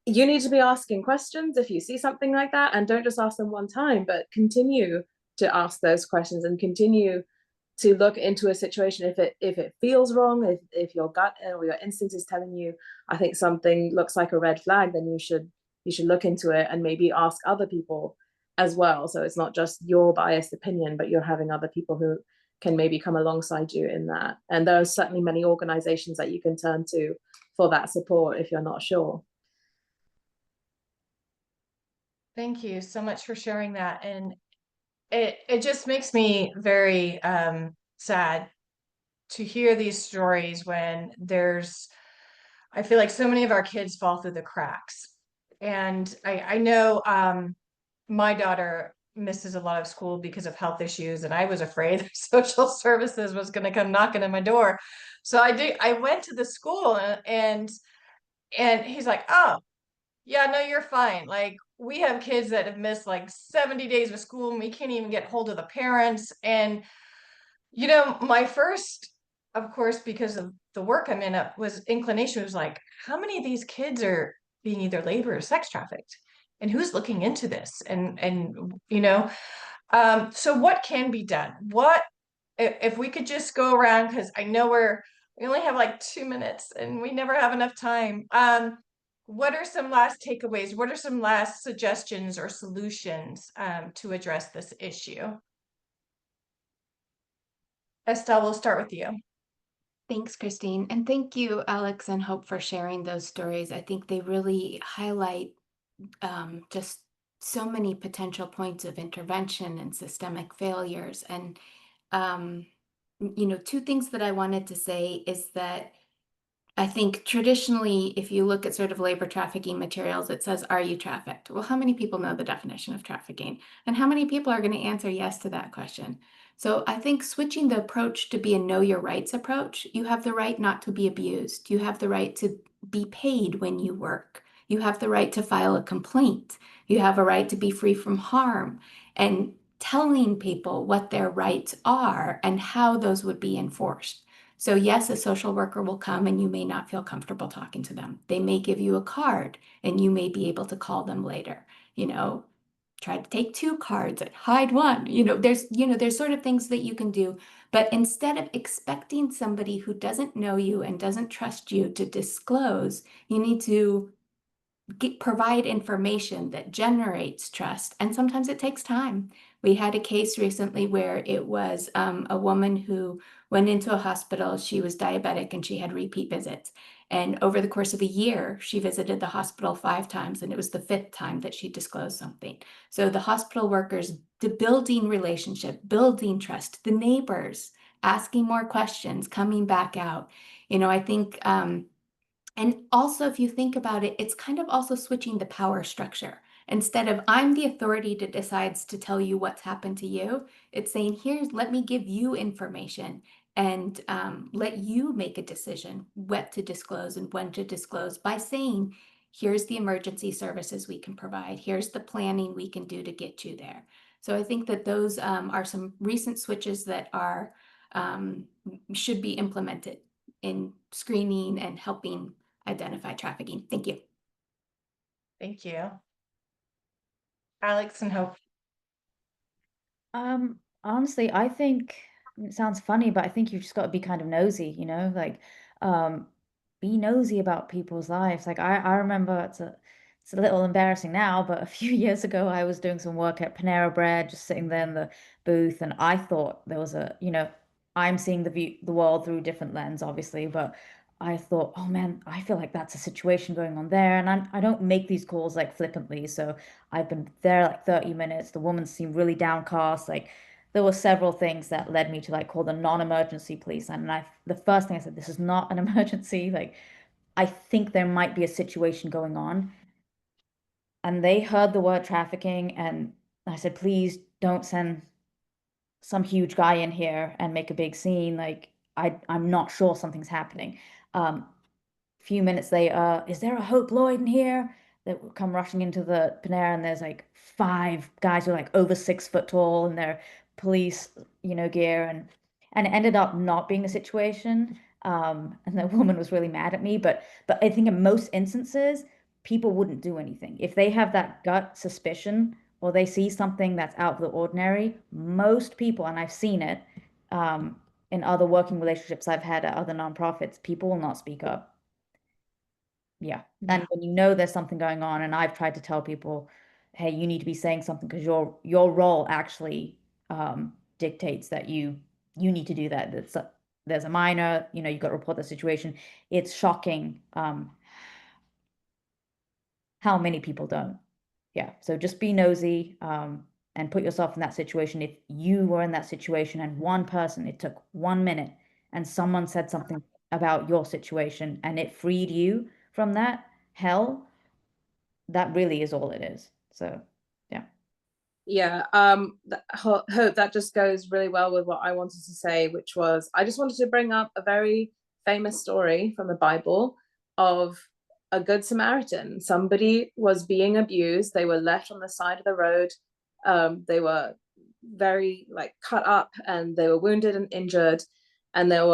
You need to be asking questions if you see something like that, and don't just ask them one time, but continue to ask those questions and continue to look into a situation. If it feels wrong, if your gut or your instinct is telling you, I think something looks like a red flag, then you should look into it and maybe ask other people as well. So it's not just your biased opinion, but you're having other people who can maybe come alongside you in that. And there are certainly many organizations that you can turn to for that support if you're not sure. Thank you so much for sharing that. And it just makes me very sad to hear these stories when I feel like so many of our kids fall through the cracks. And I know my daughter misses a lot of school because of health issues, and I was afraid social services was going to come knocking on my door. So I went to the school, and he's like, oh, yeah, no, you're fine. Like, we have kids that have missed like 70 days of school, and we can't even get hold of the parents. And my first, of course, because of the work I'm in, was inclination was like, how many of these kids are being either labor or sex trafficked, and who's looking into this? And so what can be done? What if we could just go around, because I know we only have like 2 minutes and we never have enough time. What are some last takeaways? What are some last suggestions or solutions to address this issue? Estelle, we'll start with you. Thanks, Christine. And thank you, Alex and Hope, for sharing those stories. I think they really highlight just so many potential points of intervention and systemic failures. And, two things that I wanted to say is that I think traditionally, if you look at sort of labor trafficking materials, it says, are you trafficked? Well, how many people know the definition of trafficking? And how many people are going to answer yes to that question? So I think switching the approach to be a know your rights approach, you have the right not to be abused. You have the right to be paid when you work. You have the right to file a complaint. You have a right to be free from harm. And telling people what their rights are and how those would be enforced. So yes, a social worker will come and you may not feel comfortable talking to them. They may give you a card and you may be able to call them later. Try to take 2 cards and hide one. There's sort of things that you can do. But instead of expecting somebody who doesn't know you and doesn't trust you to disclose, you need to provide information that generates trust. And sometimes it takes time. We had a case recently where it was a woman who went into a hospital. She was diabetic and she had repeat visits. And over the course of a year, she visited the hospital 5 times, and it was the 5th time that she disclosed something. So the hospital workers, building relationship, building trust, the neighbors, asking more questions, coming back out. I think, and also if you think about it, it's kind of also switching the power structure. Instead of I'm the authority that decides to tell you what's happened to you, it's saying, let me give you information and let you make a decision what to disclose and when to disclose by saying, here's the emergency services we can provide. Here's the planning we can do to get you there. So I think that those are some recent switches that are should be implemented in screening and helping identify trafficking. Thank you. Thank you. Alex and Hope. Honestly, I think it sounds funny, but I think you've just got to be kind of nosy, like be nosy about people's lives. Like I remember it's a little embarrassing now, but a few years ago I was doing some work at Panera Bread, just sitting there in the booth, and I thought there was I'm seeing the world through a different lens, obviously, but I thought, oh man, I feel like that's a situation going on there, and I don't make these calls like flippantly, so I've been there like 30 minutes. The woman seemed really downcast. Like there were several things that led me to like call the non-emergency police. And the first thing I said, this is not an emergency. Like I think there might be a situation going on. And they heard the word trafficking, and I said, please don't send some huge guy in here and make a big scene. Like I'm not sure something's happening. Few minutes later, is there a Hope Lloyd in here? That come rushing into the Panera, and there's like 5 guys who are like over 6 foot tall in their police, gear, and it ended up not being a situation. And the woman was really mad at me, but I think in most instances, people wouldn't do anything if they have that gut suspicion or they see something that's out of the ordinary. Most people, and I've seen it, in other working relationships I've had at other nonprofits, people will not speak up. Yeah. And when there's something going on, and I've tried to tell people, hey, you need to be saying something because your role actually dictates that you need to do that. There's a minor, you got to report the situation. It's shocking how many people don't. Yeah. So just be nosy and put yourself in that situation. If you were in that situation and one person, it took 1 minute and someone said something about your situation and it freed you from that hell, that really is all it is. So Yeah, Hope, that just goes really well with what I wanted to say, which was I just wanted to bring up a very famous story from the Bible of a good Samaritan. Somebody was being abused. They were left on the side of the road. They were very like cut up, and they were wounded and injured. And there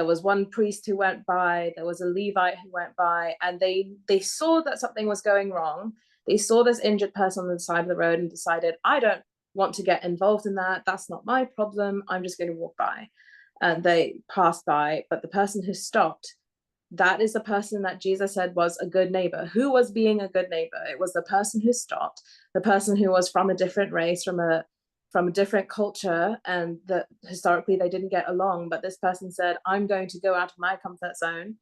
was one priest who went by. There was a Levite who went by, and they saw that something was going wrong. They saw this injured person on the side of the road and decided, I don't want to get involved in that. That's not my problem. I'm just going to walk by. And they passed by. But the person who stopped, that is the person that Jesus said was a good neighbor. Who was being a good neighbor? It was the person who stopped, the person who was from a different race, from a different culture, and that historically they didn't get along. But this person said, I'm going to go out of my comfort zone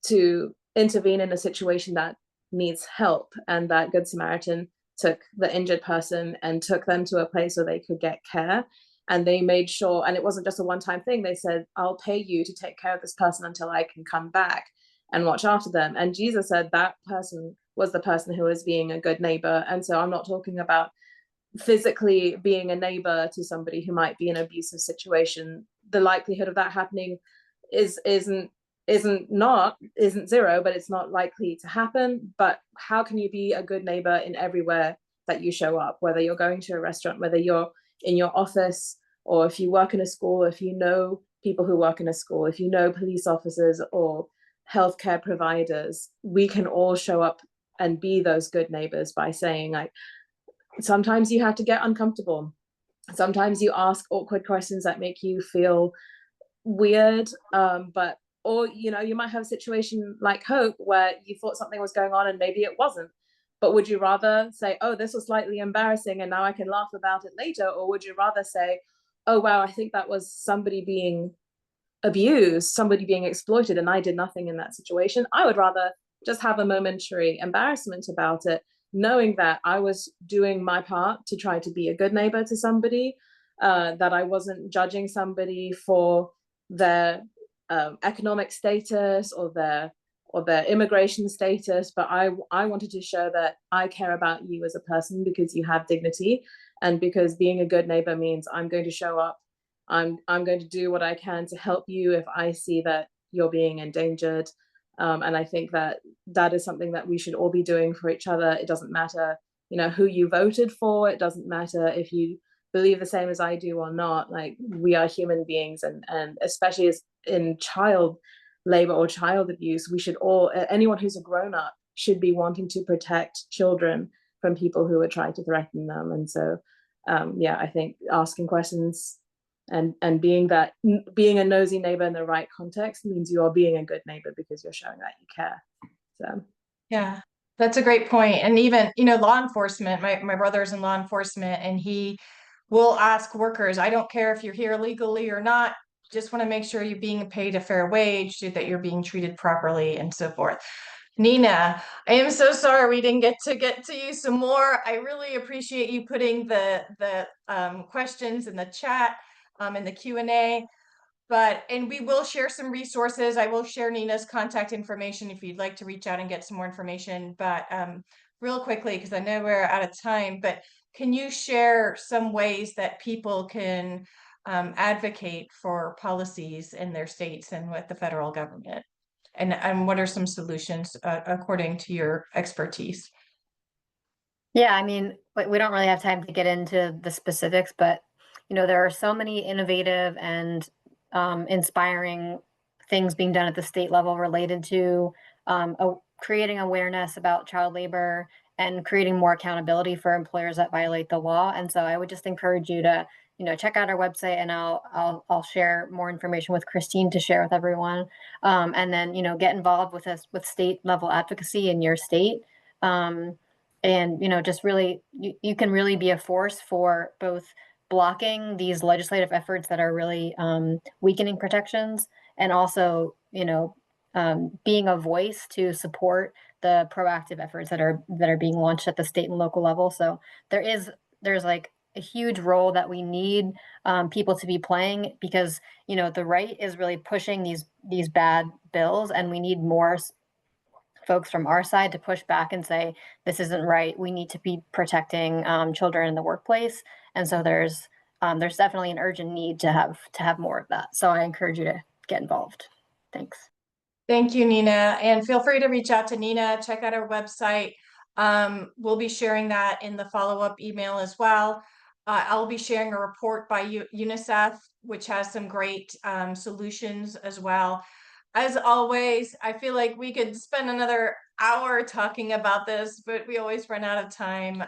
to intervene in a situation that needs help. And that Good Samaritan took the injured person and took them to a place where they could get care. And they made sure, and it wasn't just a one-time thing. They said, I'll pay you to take care of this person until I can come back and watch after them. And Jesus said that person was the person who was being a good neighbor. And so I'm not talking about physically being a neighbor to somebody who might be in an abusive situation. The likelihood of that happening isn't zero, but it's not likely to happen. But how can you be a good neighbor in everywhere that you show up, whether you're going to a restaurant, whether you're in your office, or if you work in a school, if you know people who work in a school, if you know police officers or healthcare providers? We can all show up and be those good neighbors by saying, like, sometimes you have to get uncomfortable. Sometimes you ask awkward questions that make you feel weird, or you might have a situation like Hope where you thought something was going on and maybe it wasn't. But would you rather say, oh, this was slightly embarrassing and now I can laugh about it later? Or would you rather say, oh, wow, I think that was somebody being abused, somebody being exploited, and I did nothing in that situation? I would rather just have a momentary embarrassment about it, knowing that I was doing my part to try to be a good neighbor to somebody. that I wasn't judging somebody for their economic status or their immigration status, but I wanted to show that I care about you as a person because you have dignity, and because being a good neighbor means I'm going to show up. I'm going to do what I can to help you if I see that you're being endangered. And I think that that is something that we should all be doing for each other. It doesn't matter, you know, who you voted for. It doesn't matter if you believe the same as I do or not. Like, we are human beings, and especially as in child labor or child abuse, we should all, anyone who's a grown up should be wanting to protect children from people who are trying to threaten them. And so yeah, I think asking questions and being a nosy neighbor in the right context means you are being a good neighbor because you're showing that you care. So yeah, that's a great point. And even, you know, law enforcement, my brother's in law enforcement, and he will ask workers, I don't care if you're here legally or not, just want to make sure you're being paid a fair wage, that you're being treated properly, and so forth. Nina, I am so sorry we didn't get to you some more. I really appreciate you putting the questions in the chat, in the Q&A. And we will share some resources. I will share Nina's contact information if you'd like to reach out and get some more information. But real quickly, because I know we're out of time, but can you share some ways that people can advocate for policies in their states and with the federal government? And what are some solutions according to your expertise? Yeah, I mean, we don't really have time to get into the specifics, but you know, there are so many innovative and inspiring things being done at the state level related to creating awareness about child labor and creating more accountability for employers that violate the law. And so I would just encourage you to, you know, check out our website, and I'll share more information with Christine to share with everyone. And then, you know, get involved with us with state level advocacy in your state. And, you know, just really, you can really be a force for both blocking these legislative efforts that are really weakening protections, and also, you know, being a voice to support the proactive efforts that are being launched at the state and local level. So there's like a huge role that we need people to be playing, because, you know, the right is really pushing these bad bills, and we need more folks from our side to push back and say, this isn't right. We need to be protecting children in the workplace. And so there's definitely an urgent need to have more of that. So I encourage you to get involved. Thanks. Thank you, Nina. And feel free to reach out to Nina, check out our website. We'll be sharing that in the follow-up email as well. I'll be sharing a report by UNICEF, which has some great solutions as well. As always, I feel like we could spend another hour talking about this, but we always run out of time,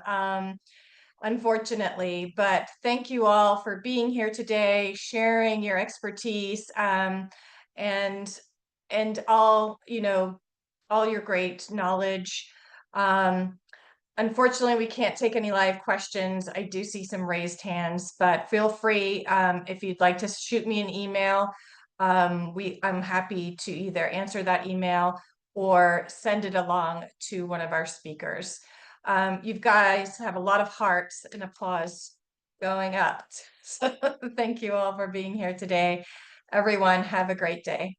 unfortunately. But thank you all for being here today, sharing your expertise, and all, you know, all your great knowledge. Unfortunately, we can't take any live questions. I do see some raised hands, but feel free, if you'd like to shoot me an email. I'm happy to either answer that email or send it along to one of our speakers. You guys have a lot of hearts and applause going up. So thank you all for being here today. Everyone, have a great day.